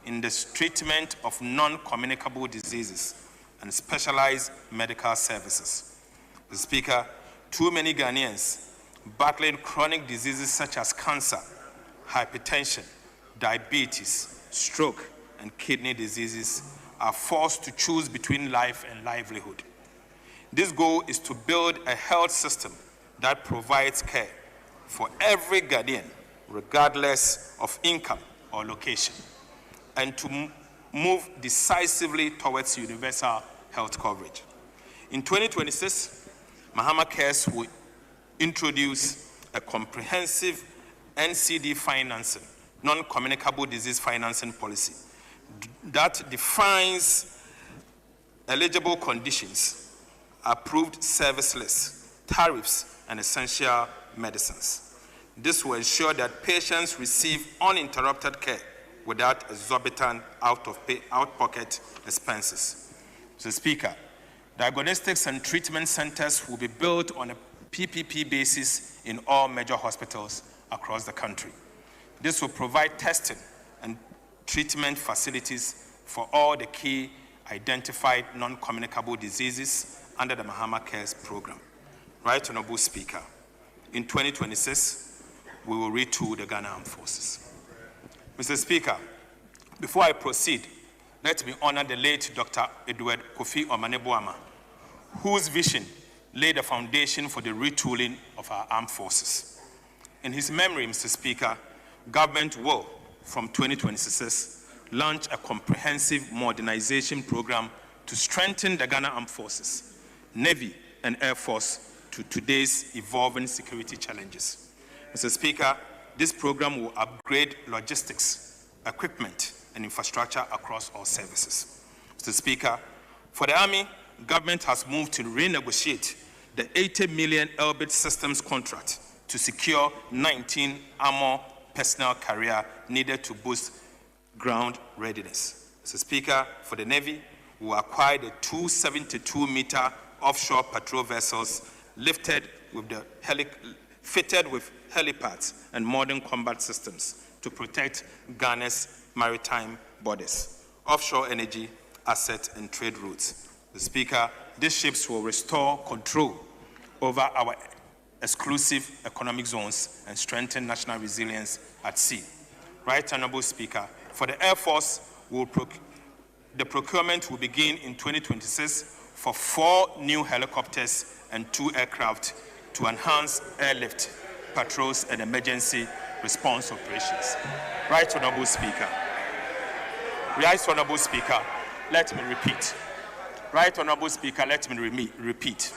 in the treatment of non-communicable diseases and specialized medical services. Mr. Speaker, too many Ghanaians battling chronic diseases such as cancer, hypertension, diabetes, stroke, and kidney diseases are forced to choose between life and livelihood. This goal is to build a health system that provides care for every Ghanaian, regardless of income or location, and to move decisively towards universal health coverage. In 2026, Mahama Cares will introduce a comprehensive NCD financing, non-communicable disease financing policy that defines eligible conditions, approved service lists, tariffs, and essential medicines. This will ensure that patients receive uninterrupted care without exorbitant out-of-pocket expenses. Mr. Speaker, diagnostics and treatment centers will be built on a PPP basis in all major hospitals across the country. This will provide testing and treatment facilities for all the key identified non-communicable diseases under the Mahama Cares program. Right Honorable Speaker, in 2026, we will retool the Ghana Armed Forces. Mr. Speaker, before I proceed, let me honor the late Dr. Edward Kofi Omaneboama, whose vision laid the foundation for the retooling of our armed forces. In his memory, Mr. Speaker, government will, from 2026, launch a comprehensive modernization program to strengthen the Ghana Armed Forces, Navy, and Air Force to today's evolving security challenges. Mr. Speaker, this program will upgrade logistics, equipment, and infrastructure across all services. Mr. Speaker, for the Army, government has moved to renegotiate the 80 million Elbit Systems contract to secure 19 armor personnel carrier needed to boost ground readiness. Mr. Speaker, for the Navy, we will acquire the 272-meter offshore patrol vessels fitted with helipads and modern combat systems to protect Ghana's maritime borders, offshore energy, asset, and trade routes. The Speaker, these ships will restore control over our exclusive economic zones and strengthen national resilience at sea. Right Honorable Speaker, for the Air Force, the procurement will begin in 2026 for 4 new helicopters and 2 aircraft to enhance airlift, patrols, and emergency response operations. Right Honorable Speaker. Right Honorable Speaker, let me repeat. Right Honorable Speaker, let me repeat.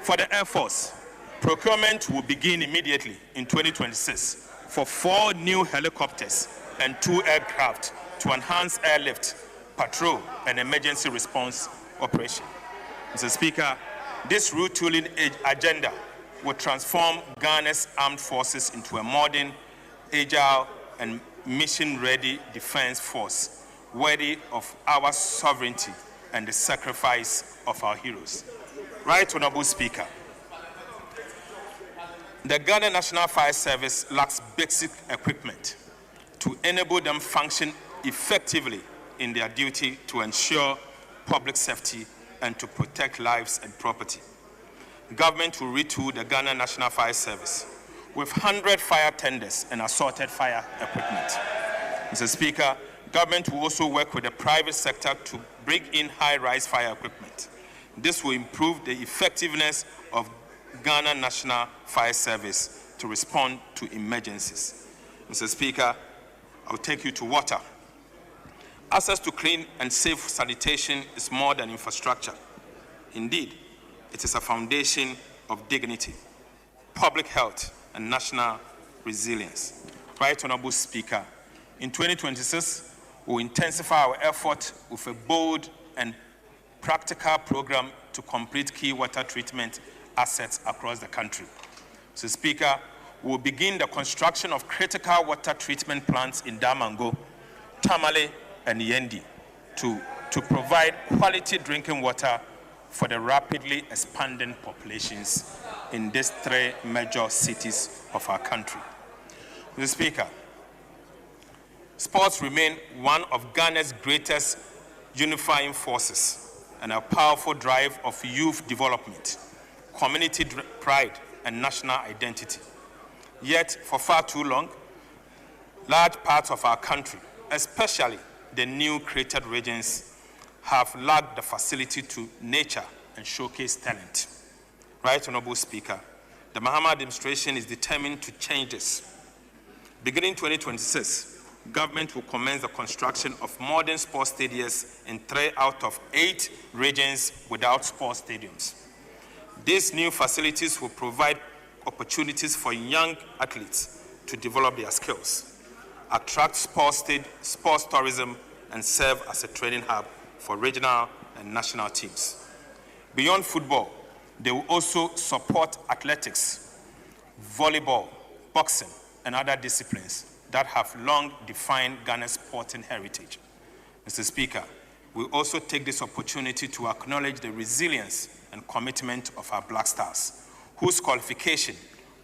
For the Air Force, procurement will begin immediately in 2026 for 4 new helicopters and 2 aircraft to enhance airlift, patrol, and emergency response operation. Mr. Speaker, this retooling agenda will transform Ghana's armed forces into a modern, agile, and mission-ready defense force worthy of our sovereignty and the sacrifice of our heroes. Right Honorable Speaker, the Ghana National Fire Service lacks basic equipment to enable them function effectively in their duty to ensure public safety and to protect lives and property. Government will retool the Ghana National Fire Service with 100 fire tenders and assorted fire equipment. Mr. Speaker, government will also work with the private sector to bring in high-rise fire equipment. This will improve the effectiveness of Ghana National Fire Service to respond to emergencies. Mr. Speaker, I'll take you to water. Access to clean and safe sanitation is more than infrastructure. Indeed, it is a foundation of dignity, public health, and national resilience. Right Honorable Speaker, in 2026, we will intensify our effort with a bold and practical program to complete key water treatment assets across the country. Mr. Speaker, we will begin the construction of critical water treatment plants in Damango, Tamale, and Yendi to provide quality drinking water for the rapidly expanding populations in these three major cities of our country. Mr. Speaker, sports remain one of Ghana's greatest unifying forces and a powerful drive of youth development, community pride, and national identity. Yet, for far too long, large parts of our country, especially the new created regions, have lacked the facility to nurture and showcase talent. Right Honorable Speaker, the Mahama administration is determined to change this. Beginning 2026, government will commence the construction of modern sports stadiums in 3 out of 8 regions without sports stadiums. These new facilities will provide opportunities for young athletes to develop their skills, attract sports tourism, and serve as a training hub for regional and national teams. Beyond football, they will also support athletics, volleyball, boxing, and other disciplines that have long defined Ghana's sporting heritage. Mr. Speaker, we also take this opportunity to acknowledge the resilience and commitment of our Black Stars, whose qualification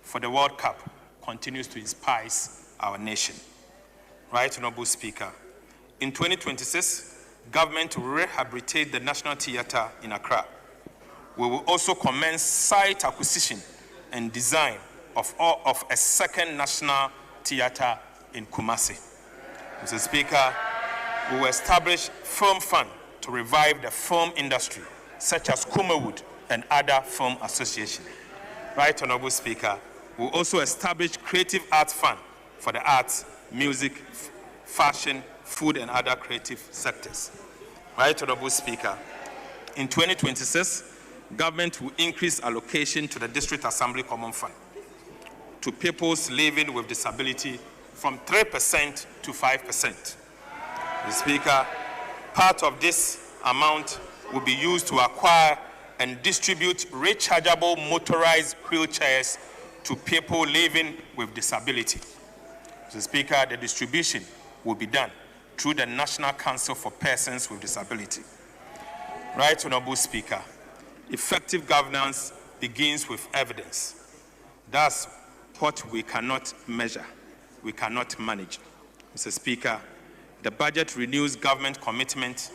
for the World Cup continues to inspire our nation. Right Honorable Speaker, in 2026, government will rehabilitate the National Theatre in Accra. We will also commence site acquisition and design of a second National Theatre in Kumasi. Mr. Speaker, we will establish film fund to revive the film industry, such as Kumawood and other film associations. Right Honorable Speaker, we will also establish creative arts fund for the arts, music, fashion, food, and other creative sectors. Right Honorable Speaker, in 2026, government will increase allocation to the District Assembly Common Fund to peoples living with disability from 3% to 5%. Mr. Speaker, part of this amount will be used to acquire and distribute rechargeable motorized wheelchairs to people living with disability. Mr. Speaker, the distribution will be done through the National Council for Persons with Disability. Right Honorable Speaker, effective governance begins with evidence. That's what we cannot measure, we cannot manage. Mr. Speaker, the budget renews government commitment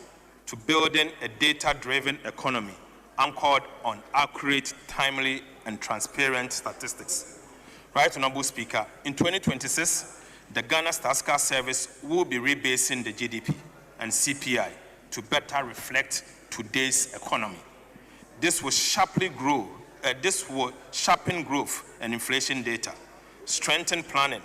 to building a data-driven economy anchored on accurate, timely, and transparent statistics. Right Honorable Speaker, in 2026, the Ghana Statistical Service will be rebasing the GDP and CPI to better reflect today's economy. This will sharpen growth and inflation data, strengthen planning,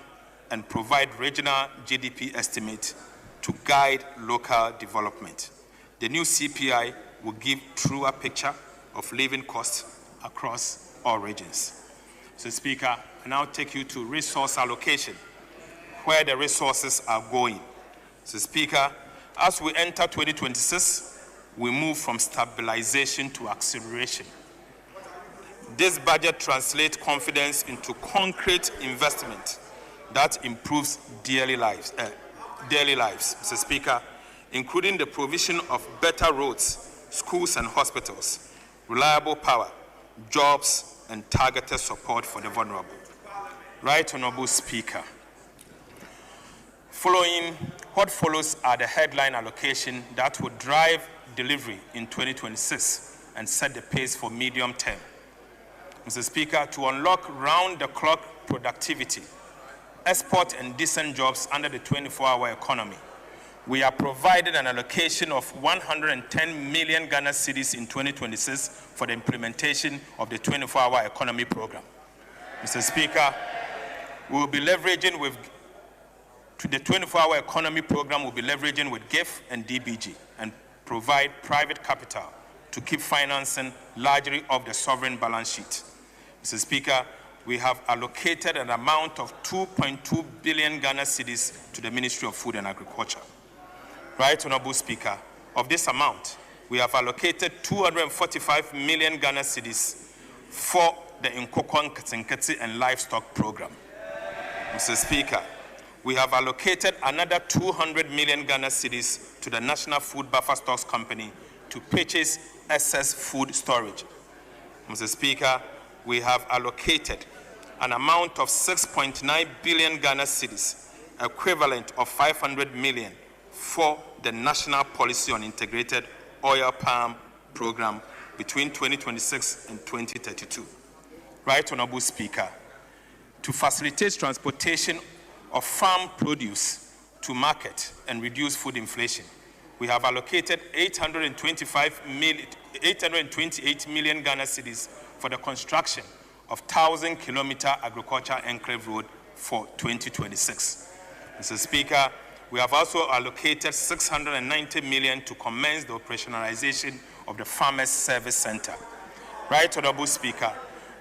and provide regional GDP estimates to guide local development. The new CPI will give truer picture of living costs across all regions. So, Speaker, I now take you to resource allocation, where the resources are going. So, Speaker, as we enter 2026, we move from stabilization to acceleration. This budget translates confidence into concrete investment that improves daily lives. Mr. Speaker, including the provision of better roads, schools and hospitals, reliable power, jobs, and targeted support for the vulnerable. Right Honorable Speaker, what follows are the headline allocation that will drive delivery in 2026 and set the pace for medium term. Mr. Speaker, to unlock round-the-clock productivity, export and decent jobs under the 24-hour economy, we are providing an allocation of 110 million Ghana cedis in 2026 for the implementation of the 24-hour economy program. Mr. Speaker, we will be leveraging with the 24-hour economy program will be leveraging with GIF and DBG and provide private capital to keep financing largely of the sovereign balance sheet. Mr. Speaker, we have allocated an amount of 2.2 billion Ghana cedis to the Ministry of Food and Agriculture. Right Honorable Speaker, of this amount, we have allocated 245 million Ghana cedis for the Nkokon Ketsenketse and Livestock Program. Mr. Speaker, we have allocated another 200 million Ghana cedis to the National Food Buffer Stocks Company to purchase excess food storage. Mr. Speaker, we have allocated an amount of 6.9 billion Ghana cedis, equivalent of 500 million, for the National Policy on Integrated Oil Palm Program between 2026 and 2032. Right Honorable Speaker, to facilitate transportation of farm produce to market and reduce food inflation, we have allocated 828 million Ghana cedis for the construction of 1,000-kilometer agricultural enclave road for 2026. Mr. Speaker, we have also allocated 690 million to commence the operationalization of the Farmers Service Center. Right Honorable Speaker,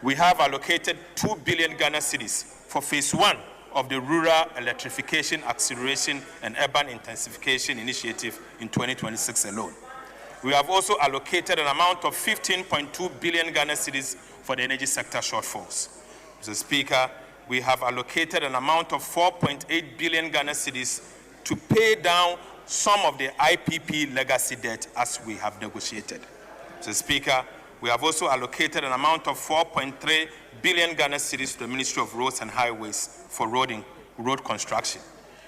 we have allocated 2 billion Ghana cedis for phase 1 of the Rural Electrification Acceleration and Urban Intensification Initiative in 2026 alone. We have also allocated an amount of 15.2 billion Ghana cedis for the energy sector shortfalls. Mr. Speaker, we have allocated an amount of 4.8 billion Ghana cedis to pay down some of the IPP legacy debt as we have negotiated. Mr. Speaker, we have also allocated an amount of 4.3 billion Ghana cedis to the Ministry of Roads and Highways for road construction.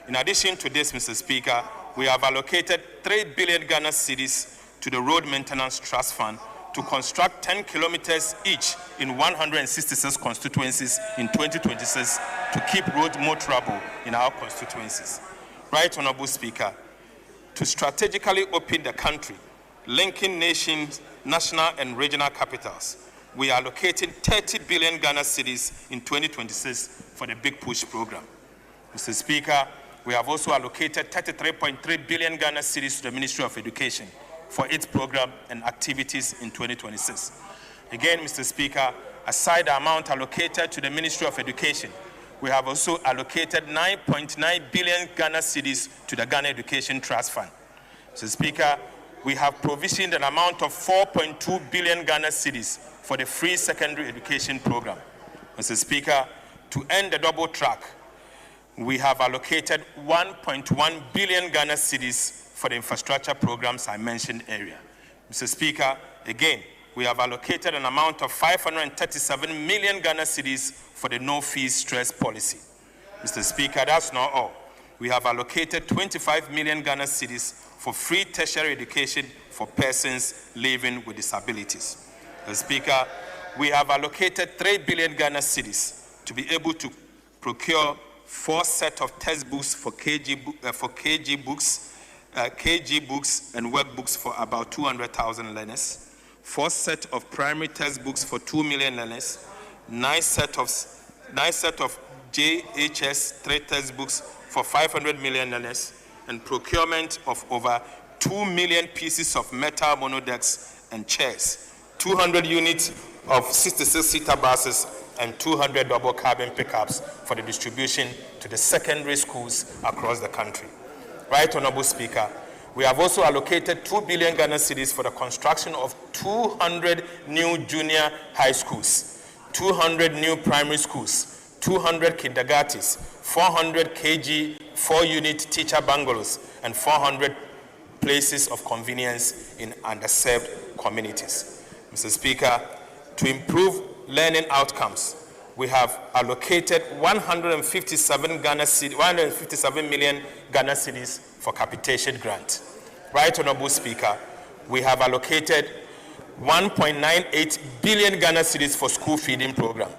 In addition to this, Mr. Speaker, we have allocated 3 billion Ghana cedis to the Road Maintenance Trust Fund to construct 10 kilometers each in 166 constituencies in 2026 to keep roads more trouble in our constituencies. Right Honorable Speaker, to strategically open the country, linking nations, national and regional capitals, we are allocating 30 billion Ghana cedis in 2026 for the Big Push program. Mr. Speaker, we have also allocated 33.3 billion Ghana cedis to the Ministry of Education for its program and activities in 2026. Again, Mr. Speaker, aside the amount allocated to the Ministry of Education, we have also allocated 9.9 billion Ghana cedis to the Ghana Education Trust Fund. Mr. Speaker, we have provisioned an amount of 4.2 billion Ghana cedis for the free secondary education program. Mr. Speaker, to end the double track, we have allocated 1.1 billion Ghana cedis for the infrastructure programs I mentioned earlier. Mr. Speaker, again, we have allocated an amount of 537 million Ghana cedis for the no-fees stress policy. Mr. Speaker, that's not all. We have allocated 25 million Ghana cedis for free tertiary education for persons living with disabilities. Mr. Speaker, we have allocated 3 billion Ghana cedis to be able to procure 4 sets of textbooks for KG books and workbooks for about 200,000 learners, 4 sets of primary textbooks for 2 million learners, 9 sets of JHS 3 textbooks for 500 million learners, and procurement of over 2 million pieces of metal monodecks and chairs, 200 units of 66-seater buses, and 200 double cabin pickups for the distribution to the secondary schools across the country. Right Honorable Speaker, we have also allocated 2 billion Ghana cedis for the construction of 200 new junior high schools, 200 new primary schools, 200 kindergartens, 400 KG 4-unit teacher bungalows, and 400 places of convenience in underserved communities. Mr. Speaker, to improve learning outcomes, we have allocated 157 million Ghana cedis for capitation grant. Right Honorable Speaker, we have allocated 1.98 billion Ghana cedis for school feeding program.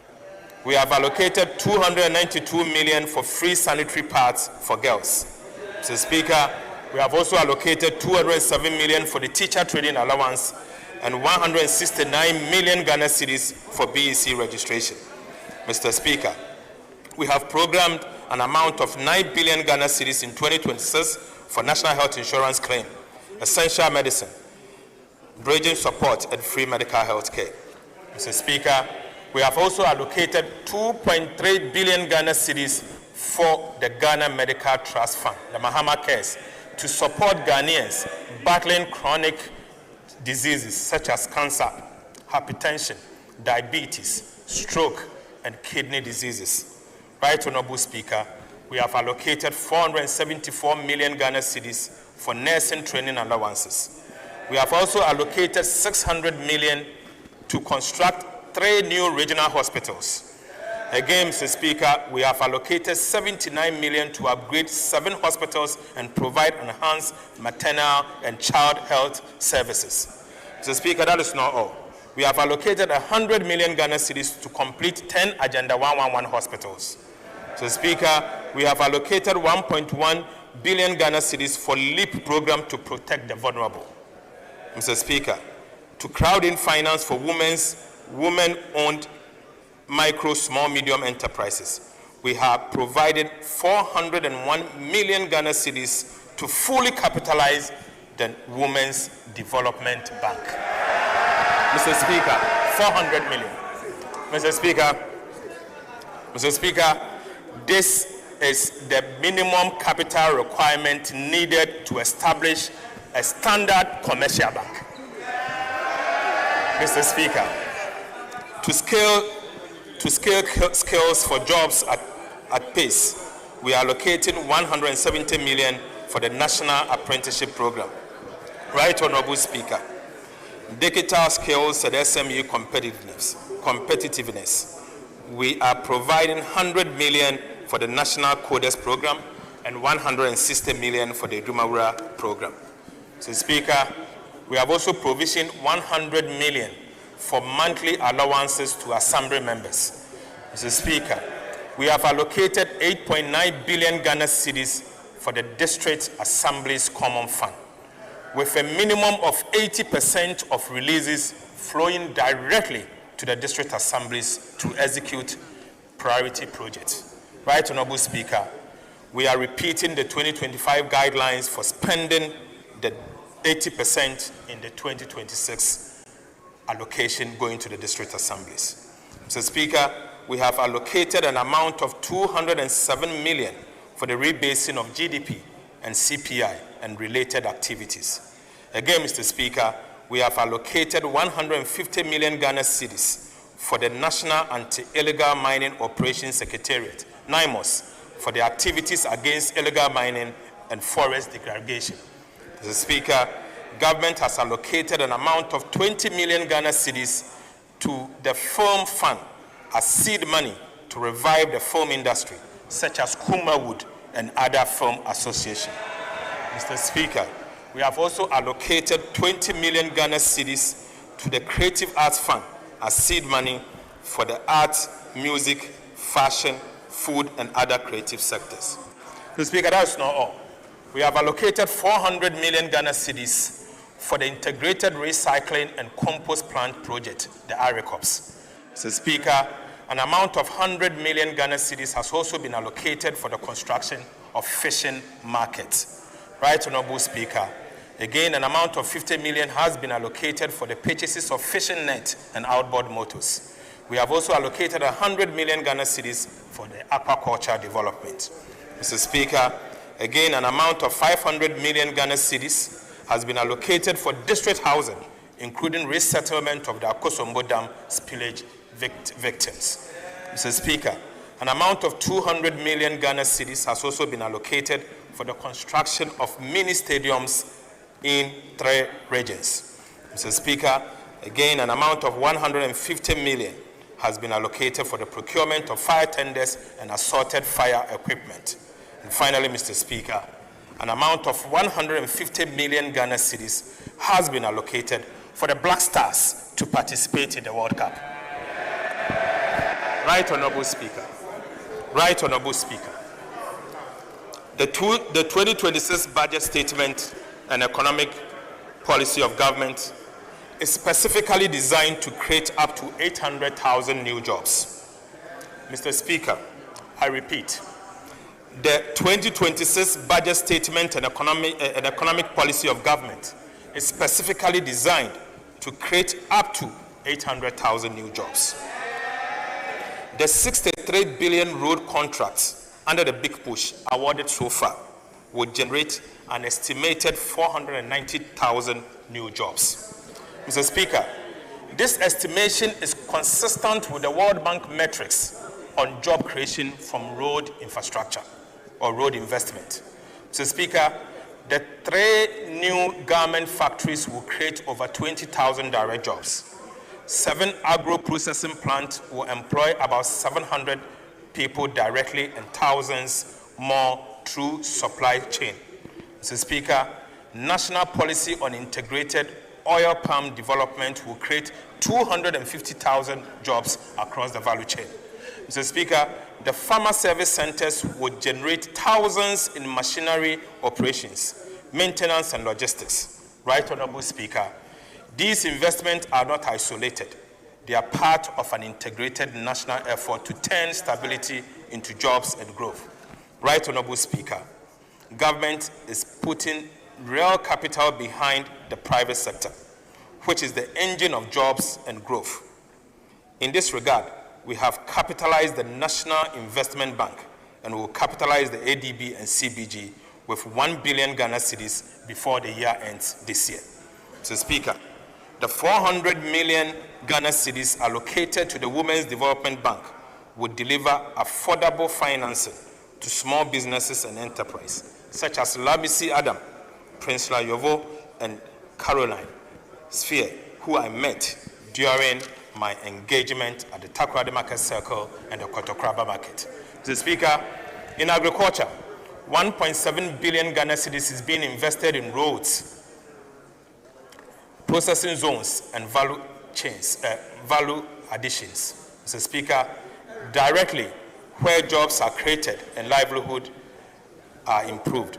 We have allocated 292 million for free sanitary pads for girls. Mr. Speaker, we have also allocated 207 million for the teacher training allowance and 169 million Ghana cedis for BEC registration. Mr. Speaker, we have programmed an amount of 9 billion Ghana cedis in 2026 for national health insurance claim, essential medicine, bridging support, and free medical health care. Mr. Speaker, we have also allocated 2.3 billion Ghana cedis for the Ghana Medical Trust Fund, the Mahama Cares, to support Ghanaians battling chronic diseases such as cancer, hypertension, diabetes, stroke, and kidney diseases. Right Honorable Speaker, we have allocated 474 million Ghana cedis for nursing training allowances. We have also allocated 600 million to construct 3 new regional hospitals. Again, Mr. Speaker, we have allocated 79 million to upgrade 7 hospitals and provide enhanced maternal and child health services. Mr. Speaker, that is not all. We have allocated 100 million Ghana cedis to complete 10 Agenda 111 hospitals. Mr. Speaker, we have allocated 1.1 billion Ghana cedis for LEAP program to protect the vulnerable. Mr. Speaker, to crowd in finance for women-owned micro, small, medium enterprises, we have provided 401 million Ghana cedis to fully capitalize the Women's Development Bank. Mr. Speaker, 400 million. Mr. Speaker, this is the minimum capital requirement needed to establish a standard commercial bank. Mr. Speaker, to scale skills for jobs at pace, we are allocating 170 million for the National Apprenticeship Program. Right Honorable Speaker, digital skills and SME competitiveness. We are providing 100 million for the National Coders Program and 160 million for the Dumawura Program. Mr. Speaker, we have also provisioned 100 million for monthly allowances to Assembly members. Mr. Speaker, we have allocated 8.9 billion Ghana cedis for the District Assembly's Common Fund, with a minimum of 80% of releases flowing directly to the District Assemblies to execute priority projects. Right Honorable Speaker, we are repeating the 2025 guidelines for spending the 80% in the 2026 allocation going to the District Assemblies. Mr. Speaker, we have allocated an amount of 207 million for the rebasing of GDP and CPI and related activities. Again, Mr. Speaker, we have allocated 150 million Ghana cedis for the National Anti-Illegal Mining Operations Secretariat, NIMOS, for the activities against illegal mining and forest degradation. Mr. Speaker, government has allocated an amount of 20 million Ghana cedis to the film fund as seed money to revive the film industry, such as Kuma Wood and other film associations. Mr. Speaker, we have also allocated 20 million Ghana cedis to the Creative Arts Fund as seed money for the arts, music, fashion, food, and other creative sectors. Mr. Speaker, that is not all. We have allocated 400 million Ghana cedis for the Integrated Recycling and Compost Plant Project, the IRECOPS. Mr. Speaker, an amount of 100 million Ghana cedis has also been allocated for the construction of fishing markets. Right Honorable Speaker, again, an amount of 50 million has been allocated for the purchases of fishing net and outboard motors. We have also allocated 100 million Ghana cedis for the aquaculture development. Mr. Speaker, again, an amount of 500 million Ghana cedis has been allocated for district housing, including resettlement of the Akosombo Dam spillage victims. Mr. Speaker, an amount of 200 million Ghana cedis has also been allocated for the construction of mini stadiums in 3 regions. Mr. Speaker, again, an amount of 150 million has been allocated for the procurement of fire tenders and assorted fire equipment. And finally, Mr. Speaker, an amount of 150 million Ghana cedis has been allocated for the Black Stars to participate in the World Cup. Right Honorable Speaker. Right Honorable Speaker. The 2026 budget statement and economic policy of government is specifically designed to create up to 800,000 new jobs. Mr. Speaker, I repeat, the 2026 budget statement and economic policy of government is specifically designed to create up to 800,000 new jobs. The 63 billion road contracts under the Big Push awarded so far would generate an estimated 490,000 new jobs. Mr. Speaker, this estimation is consistent with the World Bank metrics on job creation from road infrastructure or road investment. Mr. Speaker, The 3 new garment factories will create over 20,000 direct jobs. 7 agro-processing plants will employ about 700 people directly and thousands more through supply chain. Mr. Speaker, national policy on integrated oil palm development will create 250,000 jobs across the value chain. Mr. Speaker, the farmer service centers would generate thousands in machinery operations, maintenance, and logistics. Right, Honorable Speaker, these investments are not isolated. They are part of an integrated national effort to turn stability into jobs and growth. Right, Honorable Speaker, government is putting real capital behind the private sector, which is the engine of jobs and growth. In this regard, we have capitalized the National Investment Bank and will capitalize the ADB and CBG with 1 billion Ghana cedis before the year ends this year. Mr. Speaker, the 400 million Ghana cedis allocated to the Women's Development Bank would deliver affordable financing to small businesses and enterprise, such as Lamisi Adam, Prince Layovo, and Caroline Sphere, who I met during my engagement at the Takoradi Market Circle and the Kotokraba Market. Mr. Speaker, in agriculture, 1.7 billion Ghana cedis is being invested in roads, processing zones, and value chains, value additions. Mr. Speaker, directly where jobs are created and livelihood are improved.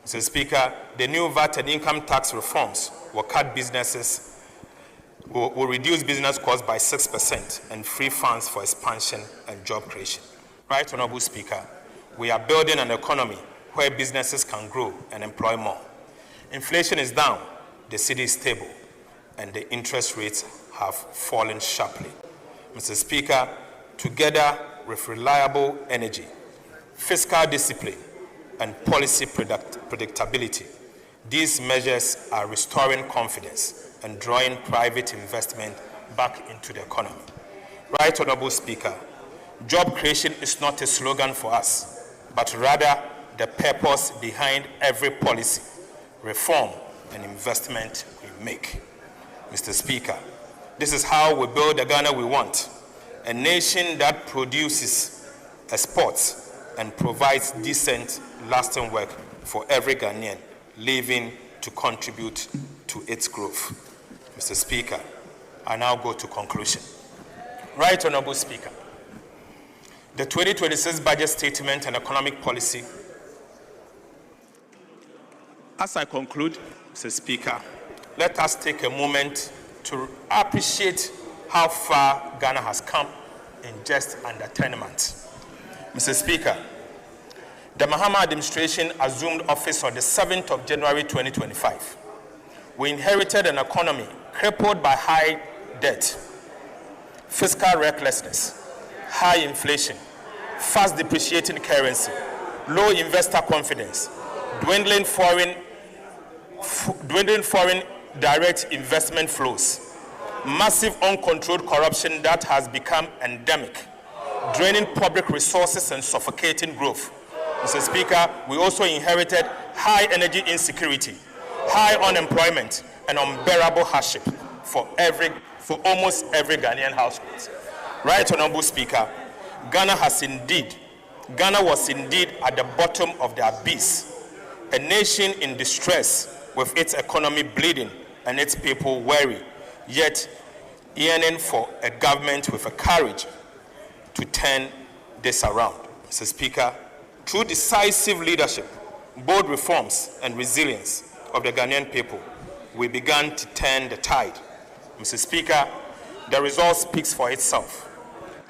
Mr. Speaker, the new VAT and income tax reforms will cut businesses, will reduce business costs by 6% and free funds for expansion and job creation. Right, Honorable Speaker, we are building an economy where businesses can grow and employ more. Inflation is down, the city is stable, and the interest rates have fallen sharply. Mr. Speaker, together with reliable energy, fiscal discipline, and policy predictability, these measures are restoring confidence and drawing private investment back into the economy. Right, Honorable Speaker, job creation is not a slogan for us, but rather the purpose behind every policy, reform, and investment we make. Mr. Speaker, this is how we build the Ghana we want, a nation that produces, exports, and provides decent, lasting work for every Ghanaian living to contribute to its growth. Mr. Speaker, I now go to conclusion. Right, Honorable Speaker, the 2026 budget statement and economic policy. As I conclude, Mr. Speaker, let us take a moment to appreciate how far Ghana has come in just under 10 months. Mr. Speaker, the Mahama administration assumed office on the 7th of January 2025. We inherited an economy crippled by high debt, fiscal recklessness, high inflation, fast depreciating currency, low investor confidence, dwindling foreign direct investment flows, massive uncontrolled corruption that has become endemic, draining public resources and suffocating growth. Mr. Speaker, we also inherited high energy insecurity, high unemployment, and unbearable hardship for almost every Ghanaian household. Right, Honorable Speaker, Ghana was indeed at the bottom of the abyss, a nation in distress with its economy bleeding and its people weary, yet yearning for a government with a courage to turn this around. Mr. Speaker, through decisive leadership, bold reforms, and resilience of the Ghanaian people, we began to turn the tide. Mr. Speaker, the result speaks for itself.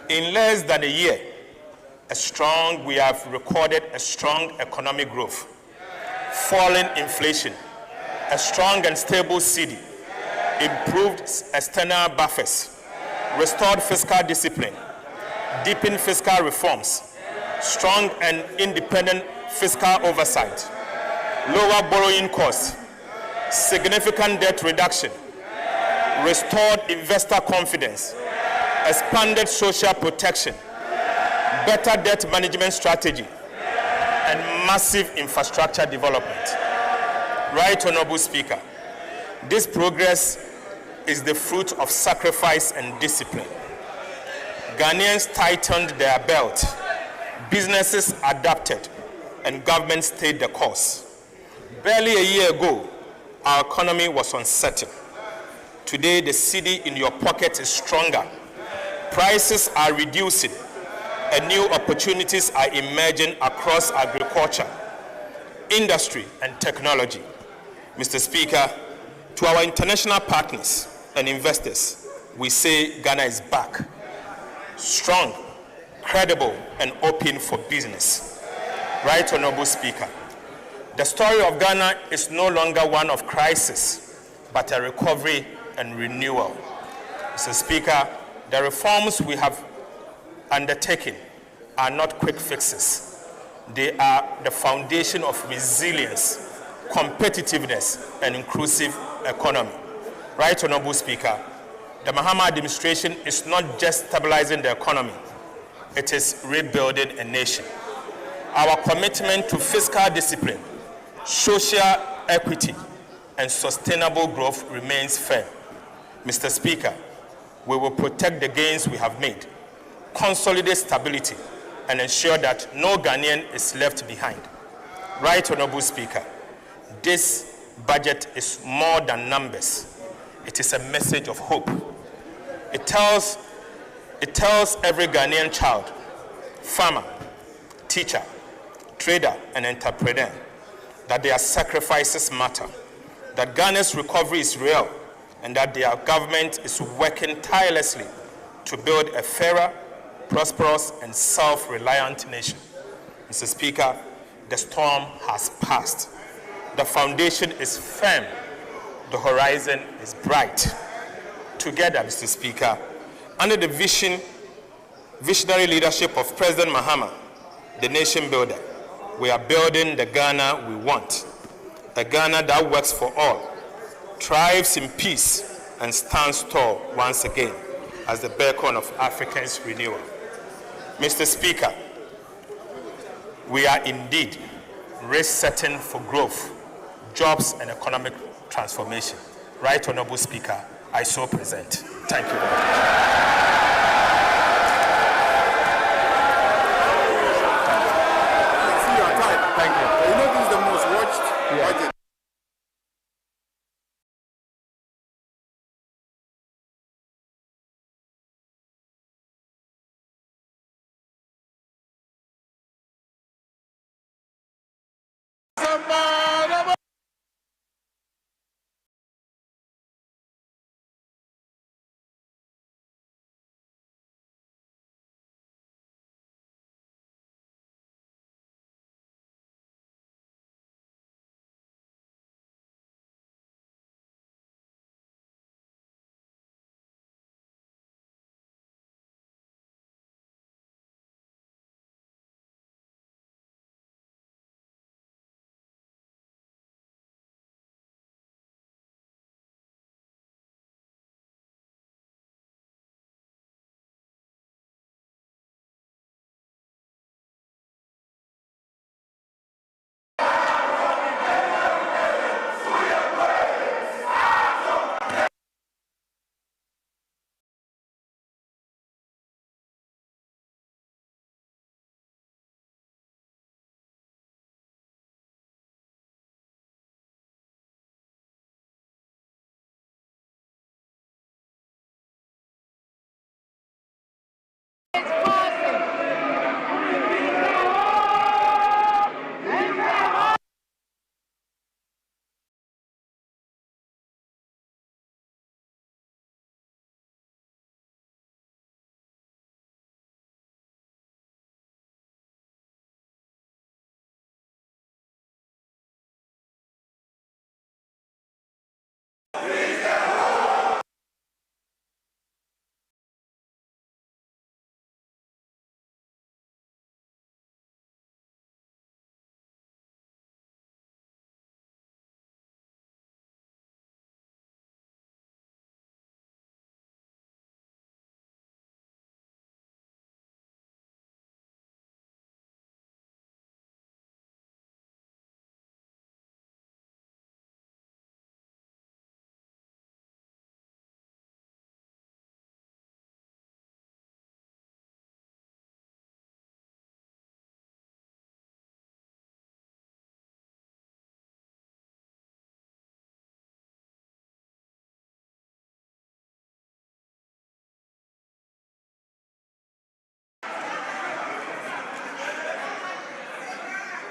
In less than a year, we have recorded a strong economic growth, falling inflation, a strong and stable cedi, improved external buffers, restored fiscal discipline, deepened fiscal reforms, strong and independent fiscal oversight, lower borrowing costs, significant debt reduction, restored investor confidence, expanded social protection, better debt management strategy, and massive infrastructure development. Right Honorable Speaker, this progress is the fruit of sacrifice and discipline. Ghanaians tightened their belt, businesses adapted, and government stayed the course. Barely a year ago, our economy was uncertain. Today, the cedi in your pocket is stronger. Prices are reducing, and new opportunities are emerging across agriculture, industry, and technology. Mr. Speaker, to our international partners and investors, we say Ghana is back, strong, credible, and open for business. Right Honorable Speaker, the story of Ghana is no longer one of crisis, but a recovery and renewal. Mr. Speaker, the reforms we have undertaken are not quick fixes. They are the foundation of resilience, competitiveness, and inclusive economy. Right Honorable Speaker, the Mahama administration is not just stabilizing the economy, it is rebuilding a nation. Our commitment to fiscal discipline, social equity, and sustainable growth remains firm. Mr. Speaker, we will protect the gains we have made, consolidate stability, and ensure that no Ghanaian is left behind. Right Honorable Speaker, this budget is more than numbers. It is a message of hope. It tells every Ghanaian child, farmer, teacher, trader, and entrepreneur that their sacrifices matter, that Ghana's recovery is real, and that their government is working tirelessly to build a fairer, prosperous, and self-reliant nation. Mr. Speaker, the storm has passed. The foundation is firm. The horizon is bright. Together, Mr. Speaker, under the visionary leadership of President Mahama, the nation builder, we are building the Ghana we want, a Ghana that works for all, thrives in peace, and stands tall once again as the beacon of Africa's renewal. Mr. Speaker, we are indeed race-setting for growth, jobs, and economic transformation. Right Honorable Speaker, I so present. Thank you very much. Thank you. You know this is the most watched budget.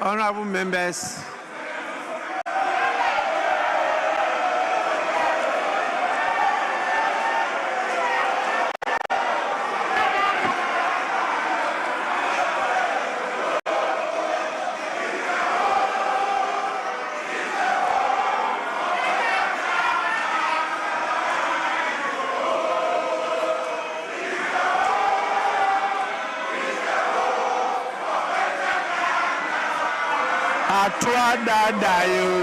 Honorable members, Atwa dadayo.